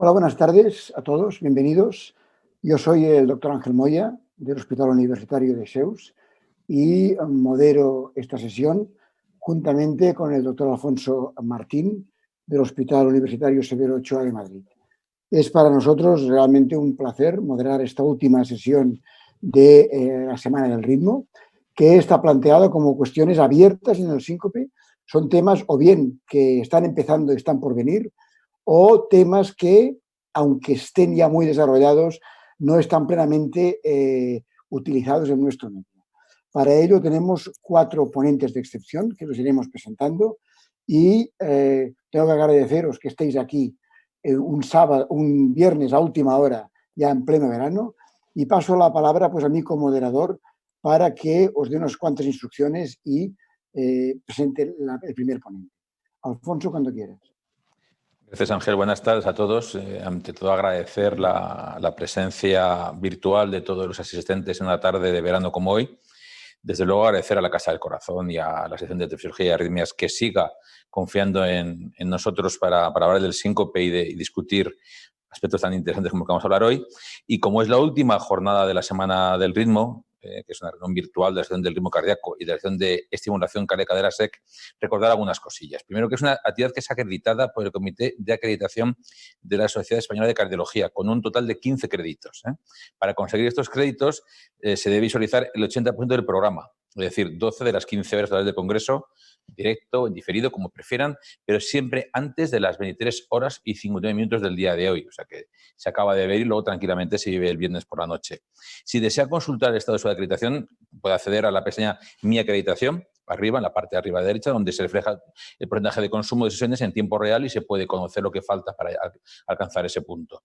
Hola, buenas tardes a todos, bienvenidos. Yo soy el doctor Ángel Moya del Hospital Universitario de Sceus y modero esta sesión juntamente con el doctor Alfonso Martín del Hospital Universitario Severo Ochoa de Madrid. Es para nosotros realmente un placer moderar esta última sesión de la Semana del Ritmo, que está planteada como cuestiones abiertas en el síncope. Son temas o bien que están empezando y están por venir, o temas que, aunque estén ya muy desarrollados, no están plenamente utilizados en nuestro medio. Para ello tenemos 4 ponentes de excepción que los iremos presentando y tengo que agradeceros que estéis aquí un viernes a última hora, ya en pleno verano, y paso la palabra pues a mí como moderador para que os dé unas cuantas instrucciones y presente el primer ponente. Alfonso, cuando quieras. Gracias, Ángel. Buenas tardes a todos. Ante todo, agradecer la presencia virtual de todos los asistentes en una tarde de verano como hoy. Desde luego, agradecer a la Casa del Corazón y a la sección de Fisiología y Arritmias que siga confiando en nosotros para hablar del síncope y discutir aspectos tan interesantes como el que vamos a hablar hoy. Y como es la última jornada de la Semana del Ritmo, que es una reunión virtual de la sección del ritmo cardíaco y de la sección de estimulación cardíaca de la SEC, recordar algunas cosillas. Primero, que es una actividad que es acreditada por el Comité de Acreditación de la Sociedad Española de Cardiología, con un total de 15 créditos. Para conseguir estos créditos se debe visualizar el 80% del programa, es decir, 12 de las 15 horas totales de congreso, directo, en diferido, como prefieran, pero siempre antes de las 23 horas y 59 minutos del día de hoy. O sea que se acaba de ver y luego tranquilamente se vive el viernes por la noche. Si desea consultar el estado de su acreditación, puede acceder a la pestaña Mi Acreditación, arriba, en la parte de arriba derecha, donde se refleja el porcentaje de consumo de sesiones en tiempo real y se puede conocer lo que falta para alcanzar ese punto.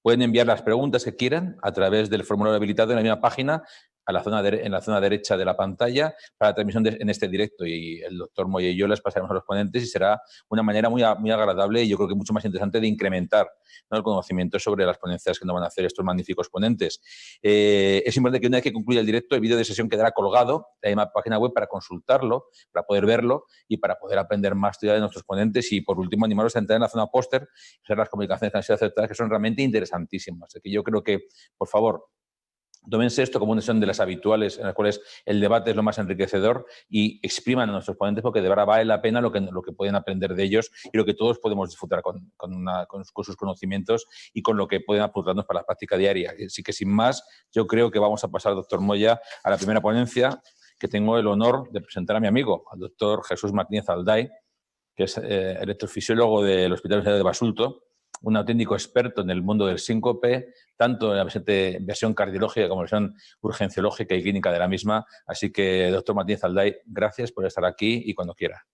Pueden enviar las preguntas que quieran a través del formulario habilitado en la misma página, en la zona derecha de la pantalla, para la transmisión en este directo. Y el doctor Moya y yo les pasaremos a los ponentes y será una manera muy agradable y yo creo que mucho más interesante de incrementar, ¿no?, el conocimiento sobre las ponencias que nos van a hacer estos magníficos ponentes. Es importante que una vez que concluya el directo, el vídeo de sesión quedará colgado en la misma página web para consultarlo, para poder verlo y para poder aprender más de nuestros ponentes. Y, por último, animaros a entrar en la zona póster, hacer las comunicaciones que han sido aceptadas, que son realmente interesantísimas. Así que yo creo que, por favor, tómense esto como una sesión de las habituales en las cuales el debate es lo más enriquecedor y expriman a nuestros ponentes, porque de verdad vale la pena lo que pueden aprender de ellos y lo que todos podemos disfrutar con sus conocimientos y con lo que pueden aportarnos para la práctica diaria. Así que, sin más, yo creo que vamos a pasar, doctor Moya, a la primera ponencia, que tengo el honor de presentar a mi amigo, al doctor Jesús Martínez Alday, que es electrofisiólogo del Hospital Universitario de Basulto, un auténtico experto en el mundo del síncope, tanto en la versión cardiológica como en la versión urgenciológica y clínica de la misma. Así que, doctor Martínez Alday, gracias por estar aquí y cuando quiera.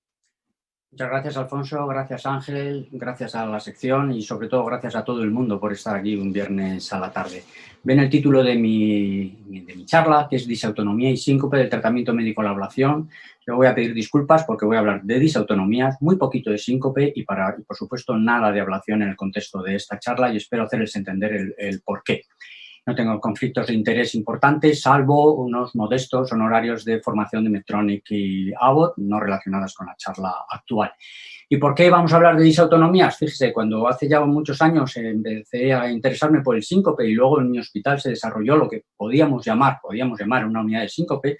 Muchas gracias, Alfonso, gracias, Ángel, gracias a la sección y, sobre todo, gracias a todo el mundo por estar aquí un viernes a la tarde. Ven el título de mi charla, que es Disautonomía y síncope del tratamiento médico a la ablación. Yo voy a pedir disculpas porque voy a hablar de disautonomías, muy poquito de síncope y, por supuesto, nada de ablación en el contexto de esta charla, y espero hacerles entender el por qué. No tengo conflictos de interés importantes, salvo unos modestos honorarios de formación de Medtronic y Abbott, no relacionadas con la charla actual. ¿Y por qué vamos a hablar de disautonomías? Fíjese, cuando hace ya muchos años empecé a interesarme por el síncope y luego en mi hospital se desarrolló lo que podíamos llamar una unidad de síncope,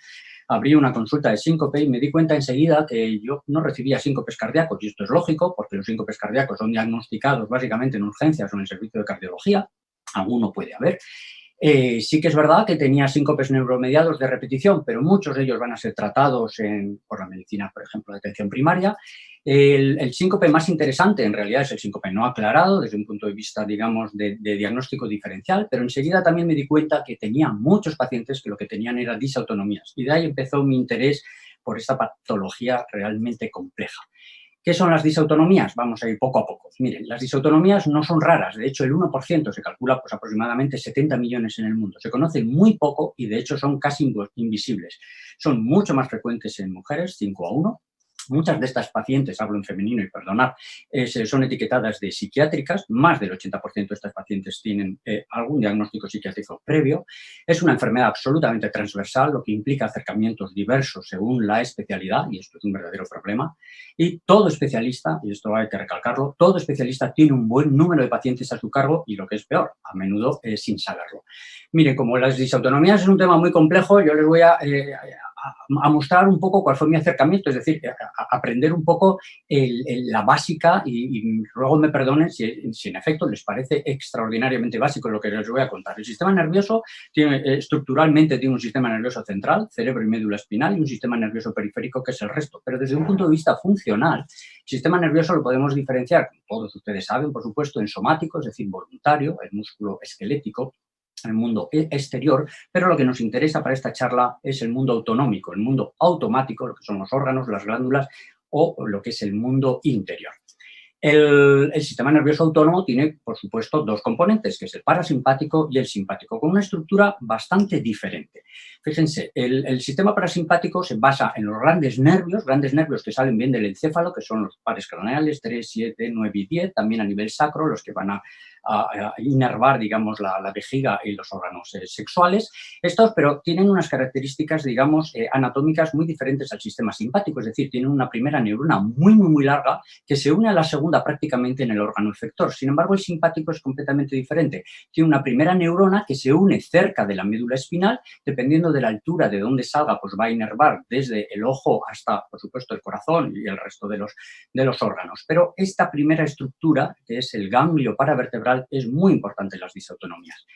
abrí una consulta de síncope y me di cuenta enseguida que yo no recibía síncopes cardíacos, y esto es lógico porque los síncopes cardíacos son diagnosticados básicamente en urgencias o en el servicio de cardiología, alguno puede haber. Sí que es verdad que tenía síncopes neuromediados de repetición, pero muchos de ellos van a ser tratados por la medicina, por ejemplo, de atención primaria. El síncope más interesante, en realidad, es el síncope no aclarado, desde un punto de vista, digamos, de diagnóstico diferencial, pero enseguida también me di cuenta que tenía muchos pacientes que lo que tenían eran disautonomías, y de ahí empezó mi interés por esta patología realmente compleja. ¿Qué son las disautonomías? Vamos a ir poco a poco. Miren, las disautonomías no son raras. De hecho, el 1% se calcula aproximadamente 70 millones en el mundo. Se conocen muy poco y, de hecho, son casi invisibles. Son mucho más frecuentes en mujeres, 5 a 1, Muchas de estas pacientes, hablo en femenino y perdonad, son etiquetadas de psiquiátricas. Más del 80% de estas pacientes tienen algún diagnóstico psiquiátrico previo. Es una enfermedad absolutamente transversal, lo que implica acercamientos diversos según la especialidad, y esto es un verdadero problema. Y todo especialista, y esto hay que recalcarlo, todo especialista tiene un buen número de pacientes a su cargo y, lo que es peor, a menudo sin saberlo. Mire, como las disautonomías es un tema muy complejo, yo les voy a mostrar un poco cuál fue mi acercamiento, es decir, a aprender un poco la básica y luego me perdonen si en efecto les parece extraordinariamente básico lo que les voy a contar. El sistema nervioso estructuralmente tiene un sistema nervioso central, cerebro y médula espinal, y un sistema nervioso periférico que es el resto, pero desde un punto de vista funcional, el sistema nervioso lo podemos diferenciar, como todos ustedes saben, por supuesto, en somático, es decir, voluntario, el músculo esquelético, el mundo exterior, pero lo que nos interesa para esta charla es el mundo autonómico, el mundo automático, lo que son los órganos, las glándulas, o lo que es el mundo interior. El sistema nervioso autónomo tiene, por supuesto, dos componentes, que es el parasimpático y el simpático, con una estructura bastante diferente. Fíjense, el sistema parasimpático se basa en los grandes nervios que salen bien del encéfalo, que son los pares craneales 3, 7, 9 y 10, también a nivel sacro, los que van a inervar, digamos, la vejiga y los órganos sexuales. Estos, pero tienen unas características, digamos, anatómicas muy diferentes al sistema simpático, es decir, tienen una primera neurona muy larga que se une a la segunda prácticamente en el órgano efector. Sin embargo, el simpático es completamente diferente. Tiene una primera neurona que se une cerca de la médula espinal, dependiendo de la altura de donde salga, pues va a inervar desde el ojo hasta, por supuesto, el corazón y el resto de los órganos. Pero esta primera estructura, que es el ganglio paravertebral, es muy importante en las disautonomías.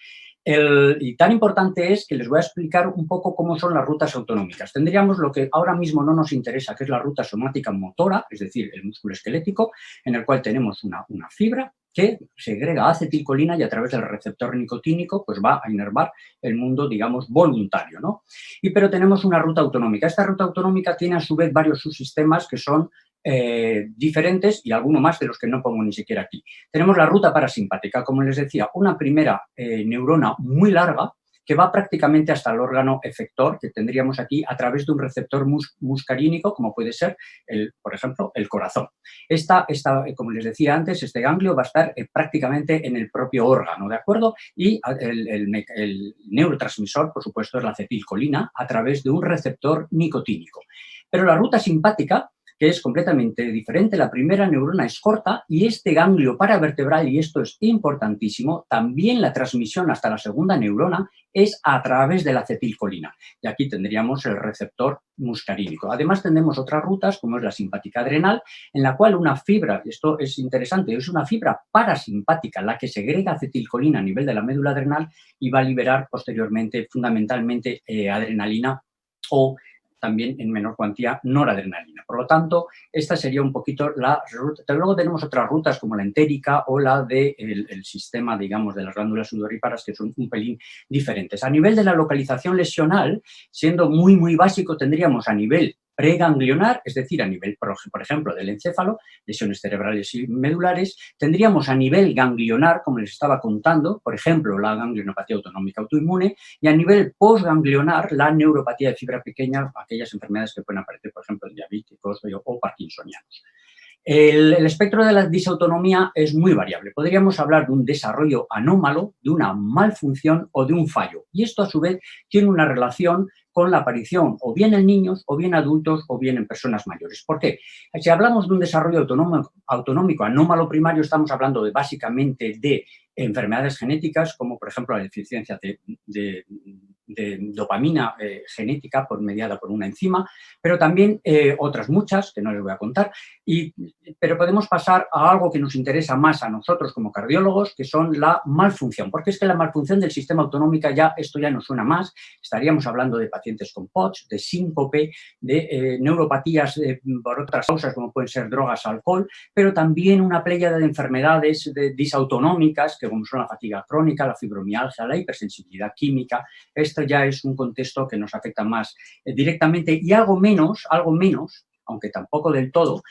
Y tan importante es que les voy a explicar un poco cómo son las rutas autonómicas. Tendríamos lo que ahora mismo no nos interesa, que es la ruta somática motora, es decir, el músculo esquelético, en el cual tenemos una fibra que segrega acetilcolina y a través del receptor nicotínico pues va a inervar el mundo, digamos, voluntario, ¿no? Pero tenemos una ruta autonómica. Esta ruta autonómica tiene a su vez varios subsistemas que son diferentes y alguno más de los que no pongo ni siquiera aquí. Tenemos la ruta parasimpática, como les decía, una primera neurona muy larga que va prácticamente hasta el órgano efector que tendríamos aquí a través de un receptor muscarínico, como puede ser, por ejemplo, el corazón. Como les decía antes, este ganglio va a estar prácticamente en el propio órgano, ¿de acuerdo? Y el neurotransmisor, por supuesto, es la acetilcolina a través de un receptor nicotínico. Pero la ruta simpática, que es completamente diferente, la primera neurona es corta y este ganglio paravertebral, y esto es importantísimo, también la transmisión hasta la segunda neurona es a través de la acetilcolina. Y aquí tendríamos el receptor muscarínico. Además tenemos otras rutas, como es la simpática adrenal, en la cual una fibra, esto es interesante, es una fibra parasimpática la que segrega acetilcolina a nivel de la médula adrenal y va a liberar posteriormente, fundamentalmente, adrenalina o también en menor cuantía noradrenalina. Por lo tanto, esta sería un poquito la ruta. Luego tenemos otras rutas como la entérica o la del sistema, digamos, de las glándulas sudoríparas, que son un pelín diferentes. A nivel de la localización lesional, siendo muy básico, tendríamos a nivel preganglionar, es decir, a nivel, por ejemplo, del encéfalo, lesiones cerebrales y medulares. Tendríamos a nivel ganglionar, como les estaba contando, por ejemplo, la ganglionopatía autonómica autoinmune, y a nivel postganglionar, la neuropatía de fibra pequeña, aquellas enfermedades que pueden aparecer, por ejemplo, en diabéticos o parkinsonianos. El espectro de la disautonomía es muy variable. Podríamos hablar de un desarrollo anómalo, de una malfunción o de un fallo. Y esto, a su vez, tiene una relación con la aparición o bien en niños, o bien adultos, o bien en personas mayores. ¿Por qué? Si hablamos de un desarrollo autonómico anómalo primario, estamos hablando básicamente de enfermedades genéticas, como por ejemplo la deficiencia de dopamina genética mediada por una enzima, pero también otras muchas, que no les voy a contar, pero podemos pasar a algo que nos interesa más a nosotros como cardiólogos, que son la malfunción, porque es que la malfunción del sistema autonómico esto ya nos suena más, estaríamos hablando de pacientes con POTS, de síncope, de neuropatías por otras causas como pueden ser drogas o alcohol, pero también una pléyada de enfermedades disautonómicas, que como son la fatiga crónica, la fibromialgia, la hipersensibilidad química. Esto ya es un contexto que nos afecta más directamente y algo menos, aunque tampoco del todo,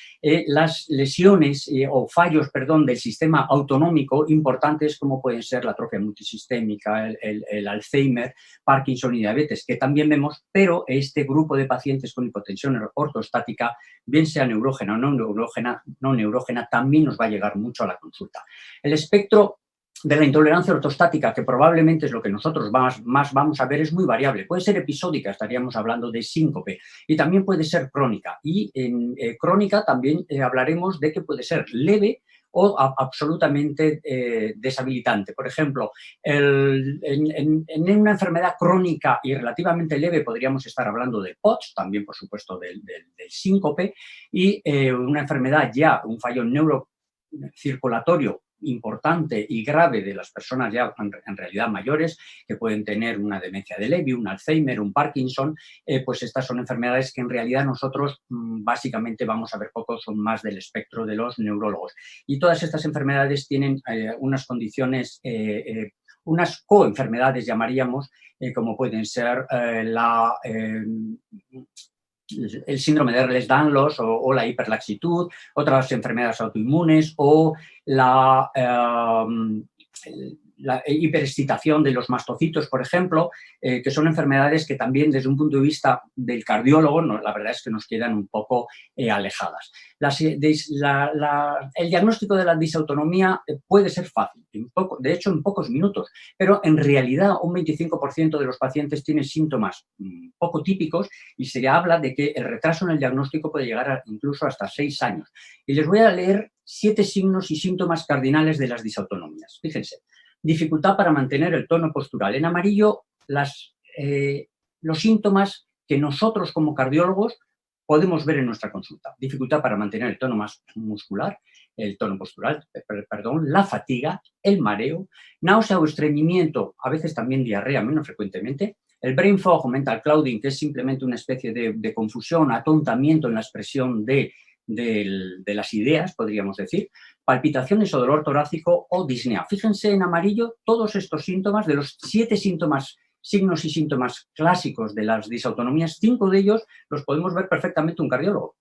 las lesiones o fallos, perdón, del sistema autonómico importantes como pueden ser la atrofia multisistémica, el Alzheimer, Parkinson y diabetes, que también vemos, pero este grupo de pacientes con hipotensión ortostática, bien sea neurógena o no neurógena, también nos va a llegar mucho a la consulta. El espectro de la intolerancia ortostática, que probablemente es lo que nosotros más vamos a ver, es muy variable. Puede ser episódica, estaríamos hablando de síncope, y también puede ser crónica. Y en crónica también hablaremos de que puede ser leve o absolutamente deshabilitante. Por ejemplo, en una enfermedad crónica y relativamente leve podríamos estar hablando de POTS, también por supuesto del síncope, y una enfermedad ya, un fallo neurocirculatorio importante y grave de las personas ya en realidad mayores, que pueden tener una demencia de Lewy, un Alzheimer, un Parkinson, pues estas son enfermedades que en realidad nosotros básicamente vamos a ver poco, son más del espectro de los neurólogos. Y todas estas enfermedades tienen unas condiciones, unas coenfermedades llamaríamos, como pueden ser el síndrome de Ehlers-Danlos o la hiperlaxitud, otras enfermedades autoinmunes o la hiperexcitación de los mastocitos, por ejemplo, que son enfermedades que también desde un punto de vista del cardiólogo, la verdad es que nos quedan un poco alejadas. El diagnóstico de la disautonomía puede ser fácil, de hecho en pocos minutos, pero en realidad un 25% de los pacientes tienen síntomas poco típicos y se habla de que el retraso en el diagnóstico puede llegar incluso hasta 6 años. Y les voy a leer 7 signos y síntomas cardinales de las disautonomías. Fíjense. Dificultad para mantener el tono postural. En amarillo, los síntomas que nosotros como cardiólogos podemos ver en nuestra consulta. Dificultad para mantener el tono muscular, el tono postural, perdón, la fatiga, el mareo, náusea o estreñimiento, a veces también diarrea, menos frecuentemente, el brain fog o mental clouding, que es simplemente una especie de confusión, atontamiento en la expresión de las ideas, podríamos decir, palpitaciones o dolor torácico o disnea. Fíjense en amarillo todos estos síntomas, de los 7 signos y síntomas clásicos de las disautonomías, 5 de ellos los podemos ver perfectamente un cardiólogo.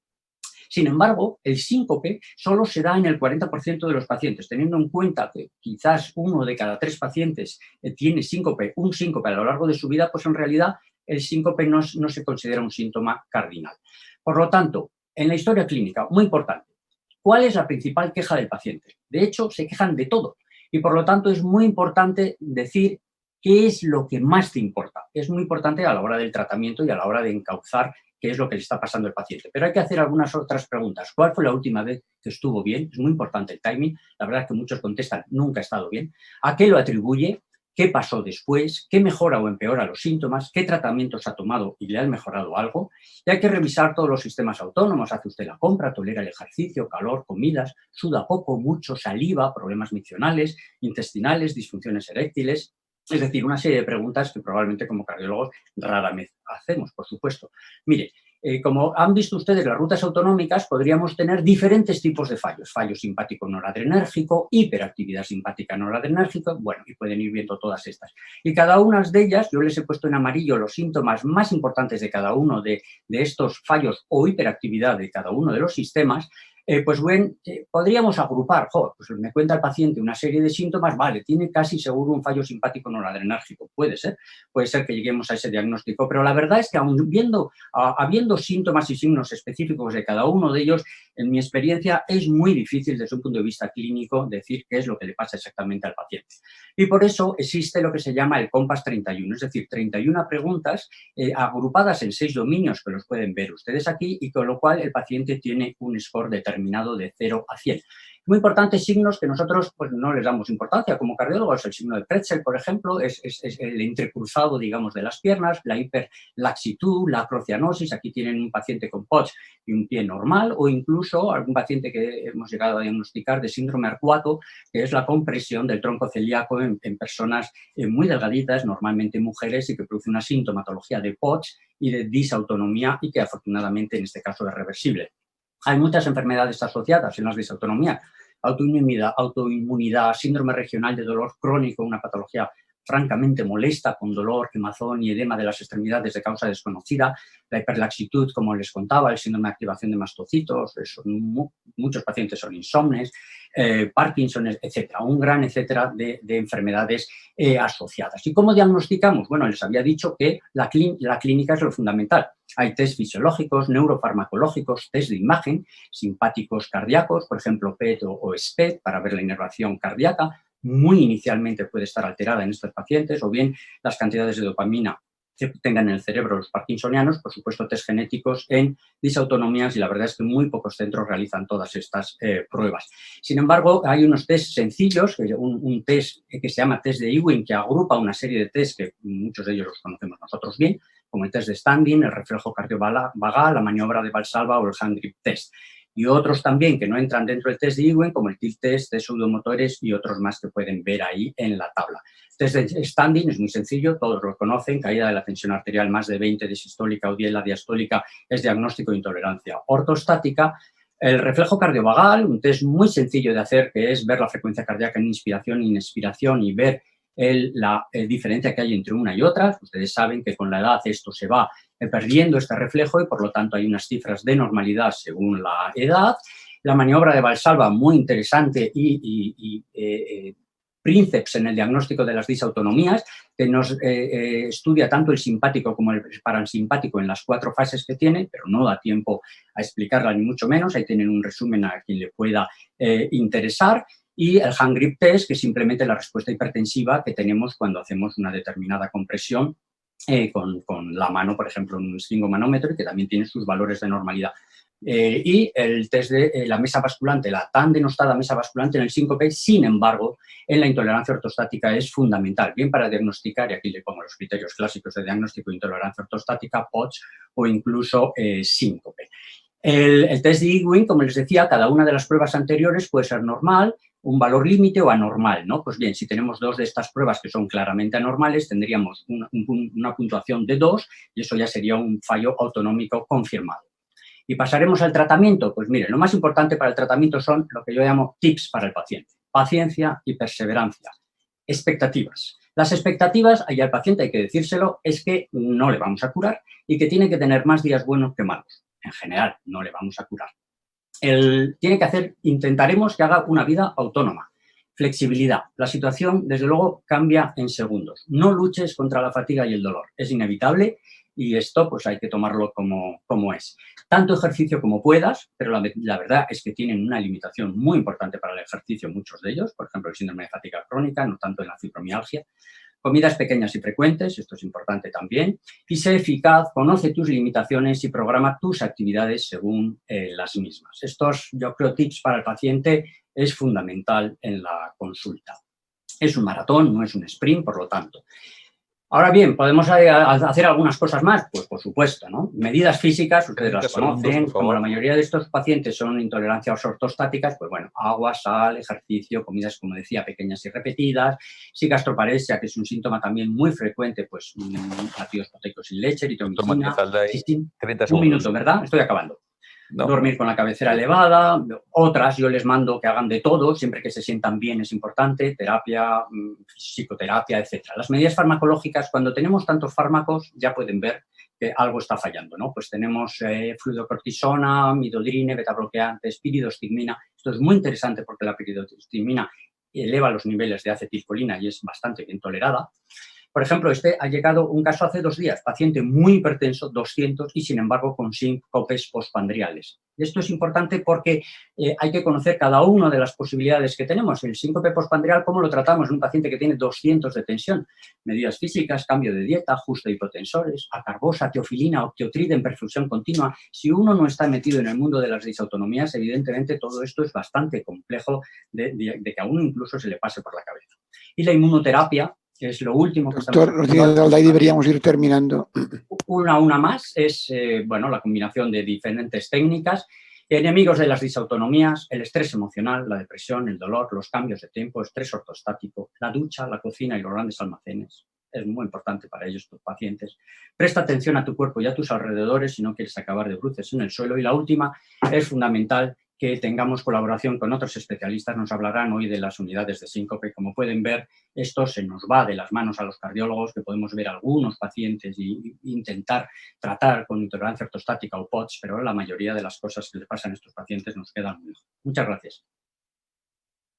Sin embargo, el síncope solo se da en el 40% de los pacientes, teniendo en cuenta que quizás 1 de cada 3 pacientes tiene un síncope a lo largo de su vida, pues en realidad el síncope no se considera un síntoma cardinal. Por lo tanto, en la historia clínica, muy importante, ¿cuál es la principal queja del paciente? De hecho, se quejan de todo y por lo tanto es muy importante decir qué es lo que más te importa. Es muy importante a la hora del tratamiento y a la hora de encauzar qué es lo que le está pasando al paciente. Pero hay que hacer algunas otras preguntas. ¿Cuál fue la última vez que estuvo bien? Es muy importante el timing. La verdad es que muchos contestan, nunca ha estado bien. ¿A qué lo atribuye? ¿Qué pasó después? ¿Qué mejora o empeora los síntomas? ¿Qué tratamientos ha tomado y le han mejorado algo? Y hay que revisar todos los sistemas autónomos. Hace usted la compra, tolera el ejercicio, calor, comidas, suda poco, mucho, saliva, problemas miccionales, intestinales, disfunciones eréctiles. Es decir, una serie de preguntas que probablemente como cardiólogos rara vez hacemos, por supuesto. Mire, como han visto ustedes las rutas autonómicas, podríamos tener diferentes tipos de fallos. Fallo simpático noradrenérgico, hiperactividad simpática noradrenérgica, bueno, y pueden ir viendo todas estas. Y cada una de ellas, yo les he puesto en amarillo los síntomas más importantes de cada uno de estos fallos o hiperactividad de cada uno de los sistemas. Pues bueno, podríamos agrupar, pues me cuenta el paciente una serie de síntomas, vale, tiene casi seguro un fallo simpático noradrenérgico, puede ser que lleguemos a ese diagnóstico, pero la verdad es que aun habiendo síntomas y signos específicos de cada uno de ellos, en mi experiencia es muy difícil desde un punto de vista clínico decir qué es lo que le pasa exactamente al paciente. Y por eso existe lo que se llama el COMPASS 31, es decir, 31 preguntas agrupadas en 6 dominios que los pueden ver ustedes aquí y con lo cual el paciente tiene un score determinado de 0 a 100. Muy importantes signos que nosotros pues, no les damos importancia como cardiólogos. El signo de Pretzel, por ejemplo, es el entrecruzado, digamos, de las piernas, la hiperlaxitud, la acrocianosis. Aquí tienen un paciente con POTS y un pie normal o incluso algún paciente que hemos llegado a diagnosticar de síndrome arcuato, que es la compresión del tronco celíaco en personas muy delgaditas, normalmente mujeres, y que produce una sintomatología de POTS y de disautonomía y que afortunadamente en este caso es reversible. Hay muchas enfermedades asociadas en las disautonomías, autoinmunidad, síndrome regional de dolor crónico, una patología francamente molesta, con dolor, quemazón y edema de las extremidades de causa desconocida, la hiperlaxitud, como les contaba, el síndrome de activación de mastocitos, muchos pacientes son insomnes, Parkinson, etcétera, un gran etcétera de enfermedades asociadas. ¿Y cómo diagnosticamos? Bueno, les había dicho que la clínica es lo fundamental. Hay test fisiológicos, neurofarmacológicos, test de imagen, simpáticos cardíacos, por ejemplo, PET o SPECT, para ver la inervación cardíaca. Muy inicialmente puede estar alterada en estos pacientes, o bien las cantidades de dopamina que tengan en el cerebro los parkinsonianos, por supuesto, test genéticos en disautonomías, y la verdad es que muy pocos centros realizan todas estas pruebas. Sin embargo, hay unos test sencillos, un test que se llama test de Ewing, que agrupa una serie de test que muchos de ellos los conocemos nosotros bien, como el test de Standing, el reflejo cardiovagal, la maniobra de Valsalva o el hand grip test. Y otros también que no entran dentro del test de Ewing, como el tilt test de pseudomotores y otros más que pueden ver ahí en la tabla. El test de Standing es muy sencillo, todos lo conocen, caída de la tensión arterial más de 20 de sistólica o 10 la diastólica es diagnóstico de intolerancia ortostática. El reflejo cardiovagal, un test muy sencillo de hacer, que es ver la frecuencia cardíaca en inspiración e inexpiración y ver la diferencia que hay entre una y otra. Ustedes saben que con la edad esto se va perdiendo, este reflejo, y por lo tanto hay unas cifras de normalidad según la edad. La maniobra de Valsalva, muy interesante, y Princeps en el diagnóstico de las disautonomías, que nos estudia tanto el simpático como el parasimpático en las 4 fases que tiene, pero no da tiempo a explicarla ni mucho menos. Ahí tienen un resumen a quien le pueda interesar. Y el hand grip test, que es simplemente la respuesta hipertensiva que tenemos cuando hacemos una determinada compresión con la mano, por ejemplo, en un sfingomanómetro, que también tiene sus valores de normalidad. Y el test de la mesa basculante, la tan denostada mesa basculante en el síncope, sin embargo, en la intolerancia ortostática es fundamental, bien para diagnosticar, y aquí le pongo los criterios clásicos de diagnóstico de intolerancia ortostática, POTS o incluso síncope. El test de Ewing, como les decía, cada una de las pruebas anteriores puede ser normal, un valor límite o anormal, ¿no? Pues bien, si tenemos 2 de estas pruebas que son claramente anormales, tendríamos una puntuación de 2 y eso ya sería un fallo autonómico confirmado. ¿Y pasaremos al tratamiento? Pues mire, lo más importante para el tratamiento son lo que yo llamo tips para el paciente. Paciencia y perseverancia. Expectativas. Las expectativas, y al paciente hay que decírselo, es que no le vamos a curar y que tiene que tener más días buenos que malos. En general, no le vamos a curar. Intentaremos que haga una vida autónoma. Flexibilidad. La situación, desde luego, cambia en segundos. No luches contra la fatiga y el dolor. Es inevitable y esto pues hay que tomarlo como es. Tanto ejercicio como puedas, pero la verdad es que tienen una limitación muy importante para el ejercicio, muchos de ellos, por ejemplo, el síndrome de fatiga crónica, no tanto en la fibromialgia. Comidas pequeñas y frecuentes, esto es importante también, y sé eficaz, conoce tus limitaciones y programa tus actividades según las mismas. Estos, yo creo, tips para el paciente es fundamental en la consulta. Es un maratón, no es un sprint, por lo tanto. Ahora bien, ¿podemos hacer algunas cosas más? Pues por supuesto, ¿no? Medidas físicas, ustedes las conocen, como la mayoría de estos pacientes son intolerancias ortostáticas, pues bueno, agua, sal, ejercicio, comidas, como decía, pequeñas y repetidas. Si gastroparesia, que es un síntoma también muy frecuente, pues batidos proteicos sin leche, eritromicina. Un minuto, ¿verdad? Estoy acabando. No. Dormir con la cabecera elevada, otras yo les mando que hagan de todo, siempre que se sientan bien es importante, terapia, psicoterapia, etc. Las medidas farmacológicas, cuando tenemos tantos fármacos, ya pueden ver que algo está fallando, ¿no? Pues tenemos fluidocortisona, midodrine, betabloqueantes, piridostigmina. Esto es muy interesante porque la piridostigmina eleva los niveles de acetilcolina y es bastante bien tolerada. Por ejemplo, ha llegado un caso hace 2 días, paciente muy hipertenso, 200, y sin embargo con síncopes postpandriales. Esto es importante porque hay que conocer cada una de las posibilidades que tenemos. El síncope postpandrial, ¿cómo lo tratamos en un paciente que tiene 200 de tensión? Medidas físicas, cambio de dieta, ajuste de hipotensores, acarbosa, teofilina, optiotride en perfusión continua. Si uno no está metido en el mundo de las disautonomías, evidentemente todo esto es bastante complejo de que a uno incluso se le pase por la cabeza. Y la inmunoterapia, que es lo último que Doctor Ortiz de Alday, deberíamos ir terminando. Una más es la combinación de diferentes técnicas. Enemigos de las disautonomías, el estrés emocional, la depresión, el dolor, los cambios de tiempo, estrés ortostático, la ducha, la cocina y los grandes almacenes. Es muy importante para ellos, tus pacientes. Presta atención a tu cuerpo y a tus alrededores si no quieres acabar de bruces en el suelo. Y la última es fundamental, que tengamos colaboración con otros especialistas. Nos hablarán hoy de las unidades de síncope. Como pueden ver, esto se nos va de las manos a los cardiólogos, que podemos ver algunos pacientes e intentar tratar con intolerancia ortostática o POTS, pero la mayoría de las cosas que les pasan a estos pacientes nos quedan muy lejos. Muchas gracias.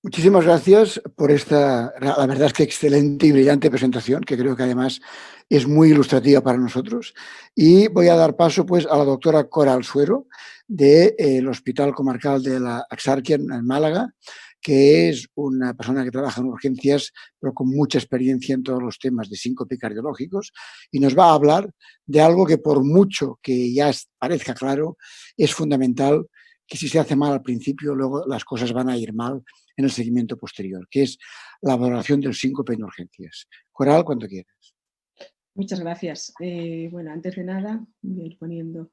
Muchísimas gracias por esta, la verdad es que excelente y brillante presentación, que creo que además es muy ilustrativa para nosotros. Y voy a dar paso pues a la doctora Coral Suero del Hospital Comarcal de la Axarquia en Málaga, que es una persona que trabaja en urgencias, pero con mucha experiencia en todos los temas de síncope cardiológicos, y nos va a hablar de algo que por mucho que ya parezca claro, es fundamental, que si se hace mal al principio, luego las cosas van a ir mal en el seguimiento posterior, que es la valoración del síncope en urgencias. Coral, cuando quieras. Muchas gracias. Bueno, antes de nada, voy a ir poniendo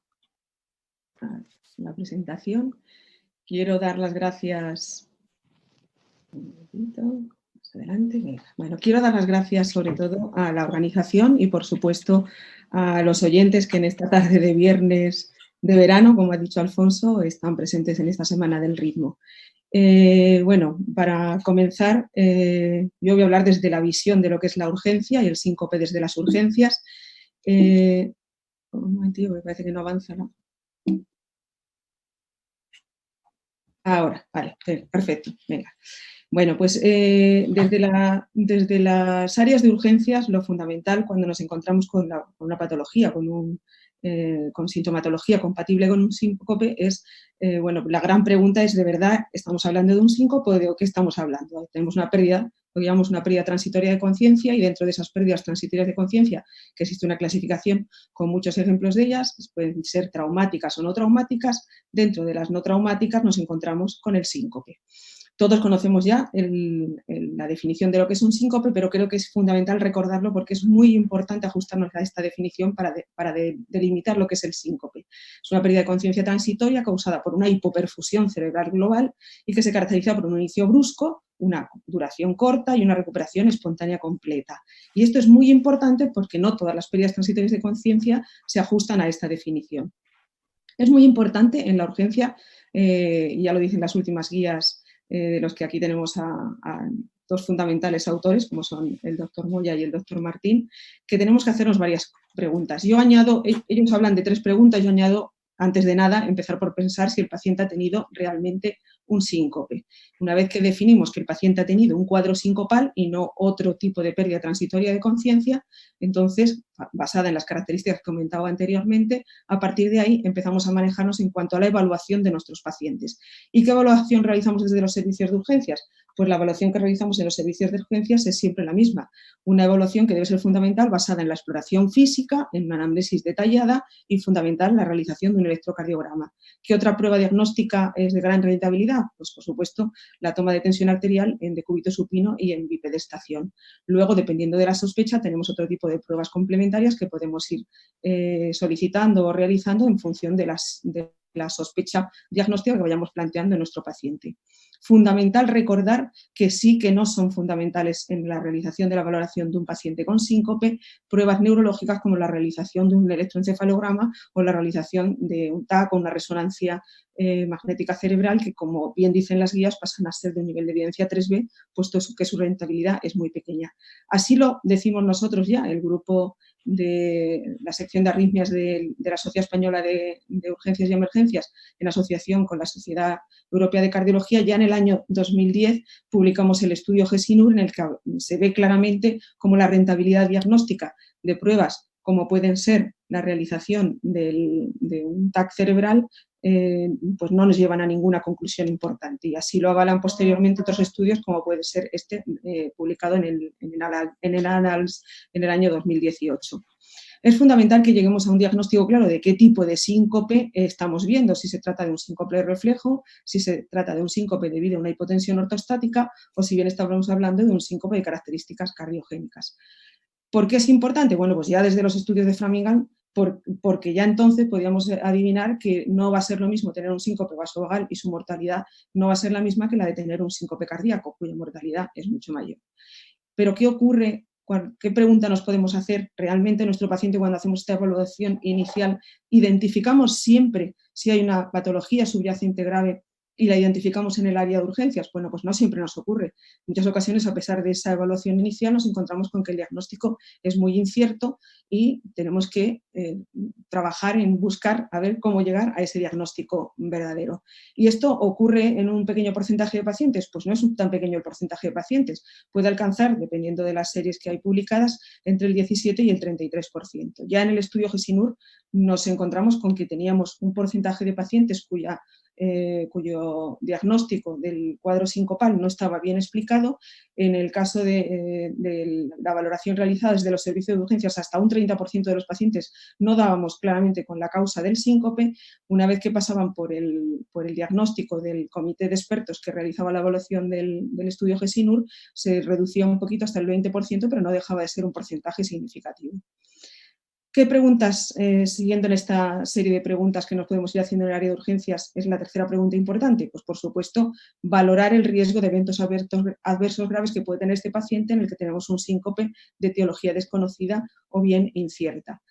la presentación. Quiero dar las gracias. Un momentito, más adelante. Venga. Bueno, quiero dar las gracias sobre todo a la organización y, por supuesto, a los oyentes que en esta tarde de viernes de verano, como ha dicho Alfonso, están presentes en esta Semana del Ritmo. Bueno, para comenzar, yo voy a hablar desde la visión de lo que es la urgencia y el síncope desde las urgencias. Un momentito, me parece que no avanza, ¿no? Ahora, vale, perfecto, venga. Bueno, pues desde las áreas de urgencias, lo fundamental cuando nos encontramos con una patología, con sintomatología compatible con un síncope es, bueno, la gran pregunta es, ¿de verdad estamos hablando de un síncope o de qué estamos hablando? Tenemos una pérdida, lo llamamos una pérdida transitoria de conciencia, y dentro de esas pérdidas transitorias de conciencia, que existe una clasificación con muchos ejemplos de ellas, pues pueden ser traumáticas o no traumáticas. Dentro de las no traumáticas nos encontramos con el síncope. Todos conocemos ya la definición de lo que es un síncope, pero creo que es fundamental recordarlo porque es muy importante ajustarnos a esta definición para delimitar lo que es el síncope. Es una pérdida de conciencia transitoria causada por una hipoperfusión cerebral global y que se caracteriza por un inicio brusco, una duración corta y una recuperación espontánea completa. Y esto es muy importante porque no todas las pérdidas transitorias de conciencia se ajustan a esta definición. Es muy importante en la urgencia, ya lo dicen las últimas guías, de los que aquí tenemos a dos fundamentales autores, como son el doctor Moya y el doctor Martín, que tenemos que hacernos varias preguntas. Yo añado, ellos hablan de 3 preguntas, yo añado, antes de nada, empezar por pensar si el paciente ha tenido realmente un síncope. Una vez que definimos que el paciente ha tenido un cuadro sincopal y no otro tipo de pérdida transitoria de conciencia, entonces, basada en las características que comentaba anteriormente, a partir de ahí empezamos a manejarnos en cuanto a la evaluación de nuestros pacientes. ¿Y qué evaluación realizamos desde los servicios de urgencias? Pues la evaluación que realizamos en los servicios de urgencias es siempre la misma. Una evaluación que debe ser fundamental, basada en la exploración física, en una anamnesis detallada y fundamental la realización de un electrocardiograma. ¿Qué otra prueba diagnóstica es de gran rentabilidad? Pues, por supuesto, la toma de tensión arterial en decúbito supino y en bipedestación. Luego, dependiendo de la sospecha, tenemos otro tipo de pruebas complementarias que podemos ir solicitando o realizando en función de la sospecha diagnóstica que vayamos planteando en nuestro paciente. Fundamental recordar que sí que no son fundamentales en la realización de la valoración de un paciente con síncope pruebas neurológicas como la realización de un electroencefalograma o la realización de un TAC o una resonancia magnética cerebral, que, como bien dicen las guías, pasan a ser de un nivel de evidencia 3B, puesto que su rentabilidad es muy pequeña. Así lo decimos nosotros ya, el grupo de la sección de arritmias de la Sociedad Española de Urgencias y Emergencias, en asociación con la Sociedad Europea de Cardiología. Ya en el año 2010 publicamos el estudio GESINUR, en el que se ve claramente cómo la rentabilidad diagnóstica de pruebas como pueden ser la realización de un TAC cerebral, pues no nos llevan a ninguna conclusión importante, y así lo avalan posteriormente otros estudios, como puede ser este publicado en el Annals en el año 2018. Es fundamental que lleguemos a un diagnóstico claro de qué tipo de síncope estamos viendo, si se trata de un síncope de reflejo, si se trata de un síncope debido a una hipotensión ortostática o si bien estamos hablando de un síncope de características cardiogénicas. ¿Por qué es importante? Bueno, pues ya desde los estudios de Framingham, porque ya entonces podíamos adivinar que no va a ser lo mismo tener un síncope vasovagal y su mortalidad no va a ser la misma que la de tener un síncope cardíaco, cuya mortalidad es mucho mayor. Pero ¿qué ocurre? ¿Qué pregunta nos podemos hacer realmente nuestro paciente cuando hacemos esta evaluación inicial? ¿Identificamos siempre si hay una patología subyacente grave y la identificamos en el área de urgencias. Bueno, pues no siempre nos ocurre. En muchas ocasiones, a pesar de esa evaluación inicial, nos encontramos con que el diagnóstico es muy incierto y tenemos que trabajar en buscar a ver cómo llegar a ese diagnóstico verdadero. ¿Y esto ocurre en un pequeño porcentaje de pacientes? Pues no es un tan pequeño el porcentaje de pacientes. Puede alcanzar, dependiendo de las series que hay publicadas, entre el 17 y el 33%. Ya en el estudio GESINUR nos encontramos con que teníamos un porcentaje de pacientes cuyo diagnóstico del cuadro sincopal no estaba bien explicado. En el caso de la valoración realizada desde los servicios de urgencias, hasta un 30% de los pacientes no dábamos claramente con la causa del síncope. Una vez que pasaban por el diagnóstico del comité de expertos que realizaba la evaluación del estudio GESINUR, se reducía un poquito hasta el 20%, pero no dejaba de ser un porcentaje significativo. ¿Qué preguntas, siguiendo en esta serie de preguntas que nos podemos ir haciendo en el área de urgencias, es la tercera pregunta importante? Pues, por supuesto, valorar el riesgo de eventos adversos graves que puede tener este paciente en el que tenemos un síncope de etiología desconocida o bien incierta.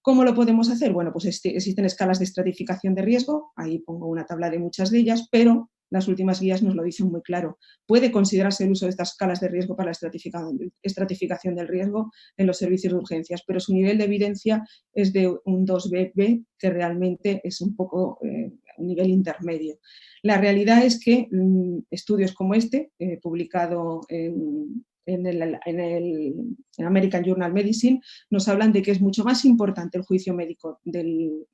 ¿Cómo lo podemos hacer? Bueno, pues existen escalas de estratificación de riesgo, ahí pongo una tabla de muchas de ellas, pero las últimas guías nos lo dicen muy claro. Puede considerarse el uso de estas escalas de riesgo para la estratificación del riesgo en los servicios de urgencias, pero su nivel de evidencia es de un 2B, que realmente es un poco un nivel intermedio. La realidad es que estudios como este, publicado en American Journal of Medicine, nos hablan de que es mucho más importante el juicio médico del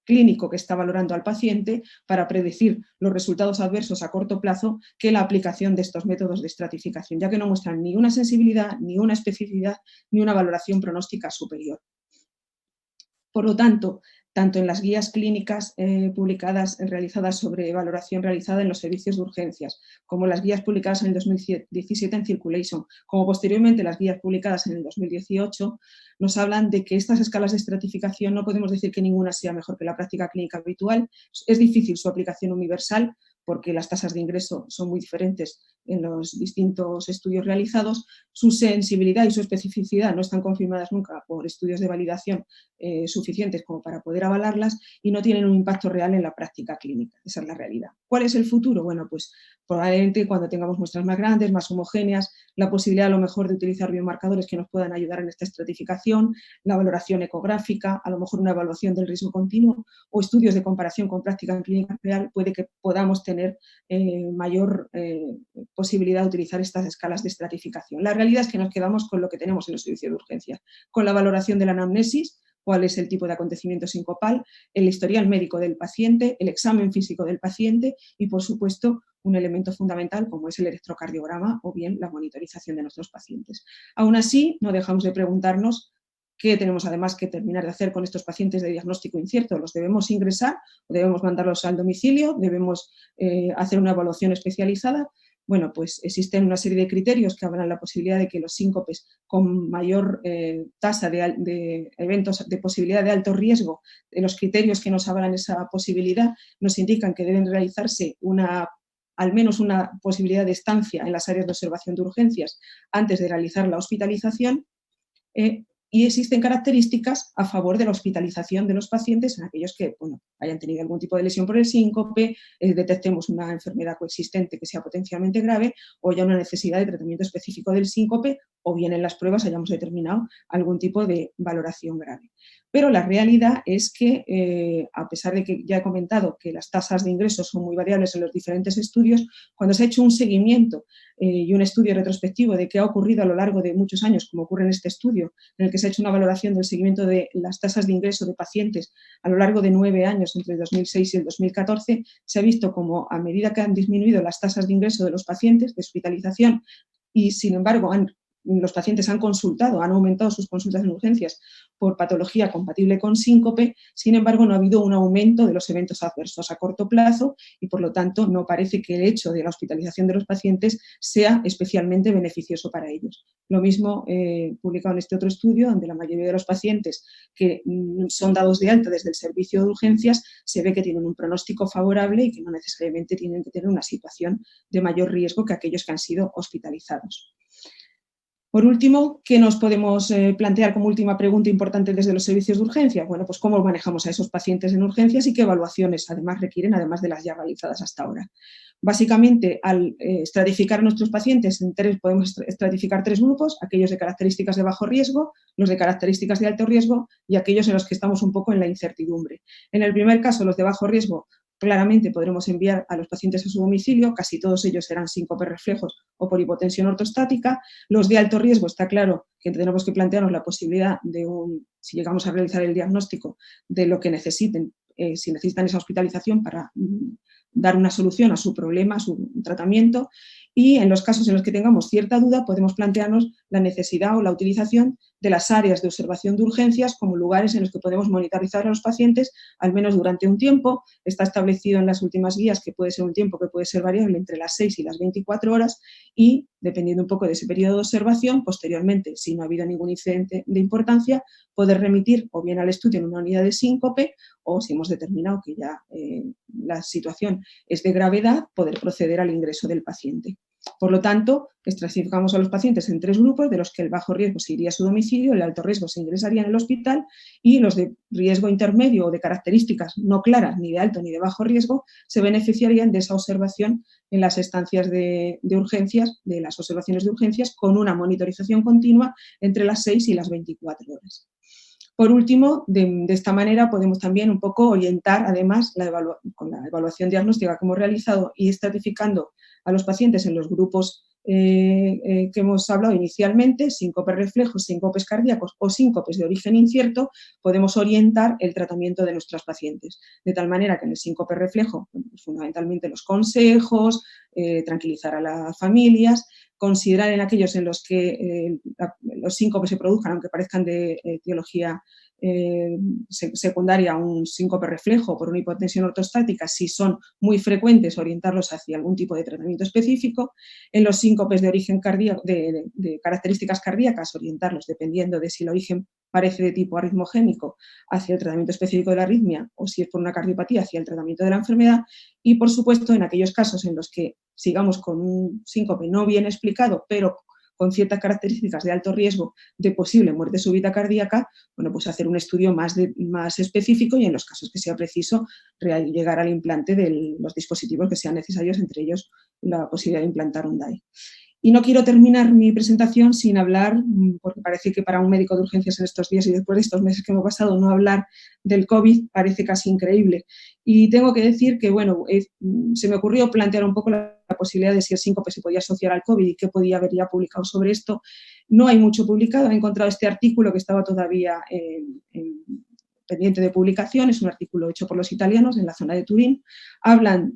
clínico que está valorando al paciente para predecir los resultados adversos a corto plazo que la aplicación de estos métodos de estratificación, ya que no muestran ni una sensibilidad, ni una especificidad, ni una valoración pronóstica superior. Por lo tanto en las guías clínicas realizadas sobre valoración realizada en los servicios de urgencias, como las guías publicadas en el 2017 en Circulation, como posteriormente las guías publicadas en el 2018, nos hablan de que estas escalas de estratificación no podemos decir que ninguna sea mejor que la práctica clínica habitual. Es difícil su aplicación universal porque las tasas de ingreso son muy diferentes en los distintos estudios realizados. Su sensibilidad y su especificidad no están confirmadas nunca por estudios de validación suficientes como para poder avalarlas y no tienen un impacto real en la práctica clínica. Esa es la realidad. ¿Cuál es el futuro? Bueno, pues probablemente cuando tengamos muestras más grandes, más homogéneas, la posibilidad a lo mejor de utilizar biomarcadores que nos puedan ayudar en esta estratificación, la valoración ecográfica, a lo mejor una evaluación del riesgo continuo o estudios de comparación con práctica clínica real, puede que podamos tener mayor posibilidad de utilizar estas escalas de estratificación. La realidad es que nos quedamos con lo que tenemos en los servicios de urgencia, con la valoración de la anamnesis, cuál es el tipo de acontecimiento sincopal, el historial médico del paciente, el examen físico del paciente y, por supuesto, un elemento fundamental como es el electrocardiograma o bien la monitorización de nuestros pacientes. Aún así, no dejamos de preguntarnos qué tenemos además que terminar de hacer con estos pacientes de diagnóstico incierto. ¿Los debemos ingresar o debemos mandarlos al domicilio? ¿Debemos hacer una evaluación especializada? Bueno, pues existen una serie de criterios que hablan la posibilidad de que los síncopes con mayor tasa de eventos de posibilidad de alto riesgo, los criterios que nos avalan esa posibilidad nos indican que deben realizarse al menos una posibilidad de estancia en las áreas de observación de urgencias antes de realizar la hospitalización. Y existen características a favor de la hospitalización de los pacientes en aquellos que hayan tenido algún tipo de lesión por el síncope, detectemos una enfermedad coexistente que sea potencialmente grave o ya una necesidad de tratamiento específico del síncope o bien en las pruebas hayamos determinado algún tipo de valoración grave. Pero la realidad es que, a pesar de que ya he comentado que las tasas de ingresos son muy variables en los diferentes estudios, cuando se ha hecho un seguimiento y un estudio retrospectivo de qué ha ocurrido a lo largo de muchos años, como ocurre en este estudio, en el que se ha hecho una valoración del seguimiento de las tasas de ingreso de pacientes a lo largo de 9 años, entre el 2006 y el 2014, se ha visto como a medida que han disminuido las tasas de ingreso de los pacientes, de hospitalización, y sin embargo los pacientes han aumentado sus consultas en urgencias por patología compatible con síncope, sin embargo no ha habido un aumento de los eventos adversos a corto plazo y por lo tanto no parece que el hecho de la hospitalización de los pacientes sea especialmente beneficioso para ellos. Lo mismo publicado en este otro estudio, donde la mayoría de los pacientes que son dados de alta desde el servicio de urgencias se ve que tienen un pronóstico favorable y que no necesariamente tienen que tener una situación de mayor riesgo que aquellos que han sido hospitalizados. Por último, ¿qué nos podemos plantear como última pregunta importante desde los servicios de urgencia? Bueno, pues cómo manejamos a esos pacientes en urgencias y qué evaluaciones además requieren, además de las ya realizadas hasta ahora. Básicamente, al estratificar a nuestros pacientes podemos estratificar 3 grupos, aquellos de características de bajo riesgo, los de características de alto riesgo y aquellos en los que estamos un poco en la incertidumbre. En el primer caso, los de bajo riesgo, claramente podremos enviar a los pacientes a su domicilio, casi todos ellos serán síncope reflejos o por hipotensión ortostática. Los de alto riesgo, está claro que tenemos que plantearnos la posibilidad de si llegamos a realizar el diagnóstico, de lo que necesiten, si necesitan esa hospitalización para dar una solución a su problema, a su tratamiento, y en los casos en los que tengamos cierta duda podemos plantearnos la necesidad o la utilización de las áreas de observación de urgencias como lugares en los que podemos monitorizar a los pacientes al menos durante un tiempo. Está establecido en las últimas guías que puede ser un tiempo que puede ser variable entre las 6 y las 24 horas y, dependiendo un poco de ese periodo de observación, posteriormente, si no ha habido ningún incidente de importancia, poder remitir o bien al estudio en una unidad de síncope o, si hemos determinado que ya la situación es de gravedad, poder proceder al ingreso del paciente. Por lo tanto, estratificamos a los pacientes en 3 grupos, de los que el bajo riesgo se iría a su domicilio, el alto riesgo se ingresaría en el hospital y los de riesgo intermedio o de características no claras, ni de alto ni de bajo riesgo, se beneficiarían de esa observación en las estancias de urgencias, de las observaciones de urgencias, con una monitorización continua entre las 6 y las 24 horas. Por último, de esta manera podemos también un poco orientar, además, con la evaluación diagnóstica que hemos realizado y estratificando a los pacientes en los grupos que hemos hablado inicialmente, síncopes reflejos, síncopes cardíacos o síncopes de origen incierto, podemos orientar el tratamiento de nuestros pacientes. De tal manera que en el síncope reflejo, fundamentalmente los consejos, tranquilizar a las familias, considerar en aquellos en los que los síncopes se produzcan, aunque parezcan de etiología secundaria, un síncope reflejo por una hipotensión ortostática, si son muy frecuentes, orientarlos hacia algún tipo de tratamiento específico. En los síncopes de origen cardíaco, de características cardíacas, orientarlos dependiendo de si el origen parece de tipo arritmogénico hacia el tratamiento específico de la arritmia o si es por una cardiopatía hacia el tratamiento de la enfermedad y, por supuesto, en aquellos casos en los que sigamos con un síncope no bien explicado, pero con ciertas características de alto riesgo de posible muerte súbita cardíaca, bueno, pues hacer un estudio más específico y en los casos que sea preciso llegar al implante de los dispositivos que sean necesarios, entre ellos la posibilidad de implantar un DAI. Y no quiero terminar mi presentación sin hablar, porque parece que para un médico de urgencias en estos días y después de estos meses que hemos pasado, no hablar del COVID parece casi increíble. Y tengo que decir que, bueno, se me ocurrió plantear un poco la posibilidad de si el síncope se podía asociar al COVID y qué podía haber ya publicado sobre esto. No hay mucho publicado, he encontrado este artículo que estaba todavía pendiente de publicación, es un artículo hecho por los italianos en la zona de Turín.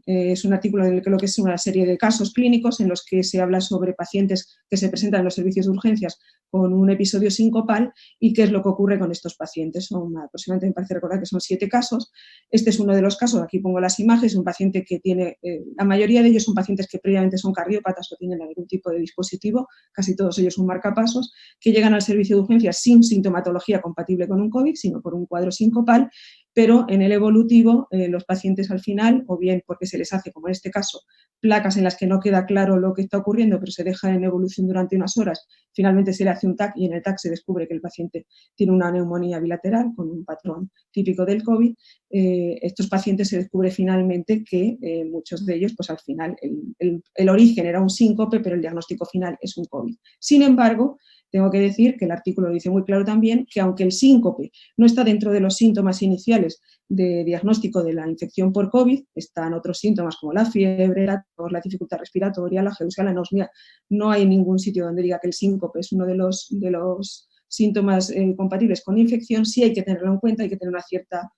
Es un artículo en el que lo que es una serie de casos clínicos en los que se habla sobre pacientes que se presentan en los servicios de urgencias con un episodio sincopal y qué es lo que ocurre con estos pacientes. Son aproximadamente, me parece recordar que son 7 casos. Este es uno de los casos, aquí pongo las imágenes, un paciente que tiene, la mayoría de ellos son pacientes que previamente son cardiópatas o tienen algún tipo de dispositivo, casi todos ellos un marcapasos, que llegan al servicio de urgencias sin sintomatología compatible con un COVID, sino por un cuadro sincopal, pero en el evolutivo los pacientes al final, o bien porque se les hace, como en este caso, placas en las que no queda claro lo que está ocurriendo, pero se deja en evolución durante unas horas, finalmente se le hace un TAC y en el TAC se descubre que el paciente tiene una neumonía bilateral con un patrón típico del COVID. Estos pacientes se descubre finalmente que muchos de ellos, pues al final, el origen era un síncope, pero el diagnóstico final es un COVID. Sin embargo, tengo que decir que el artículo lo dice muy claro también, que aunque el síncope no está dentro de los síntomas iniciales de diagnóstico de la infección por COVID, están otros síntomas como la fiebre, la dificultad respiratoria, la geusia, la anosmia. No hay ningún sitio donde diga que el síncope es uno de los síntomas compatibles con infección. Sí hay que tenerlo en cuenta, hay que tener una cierta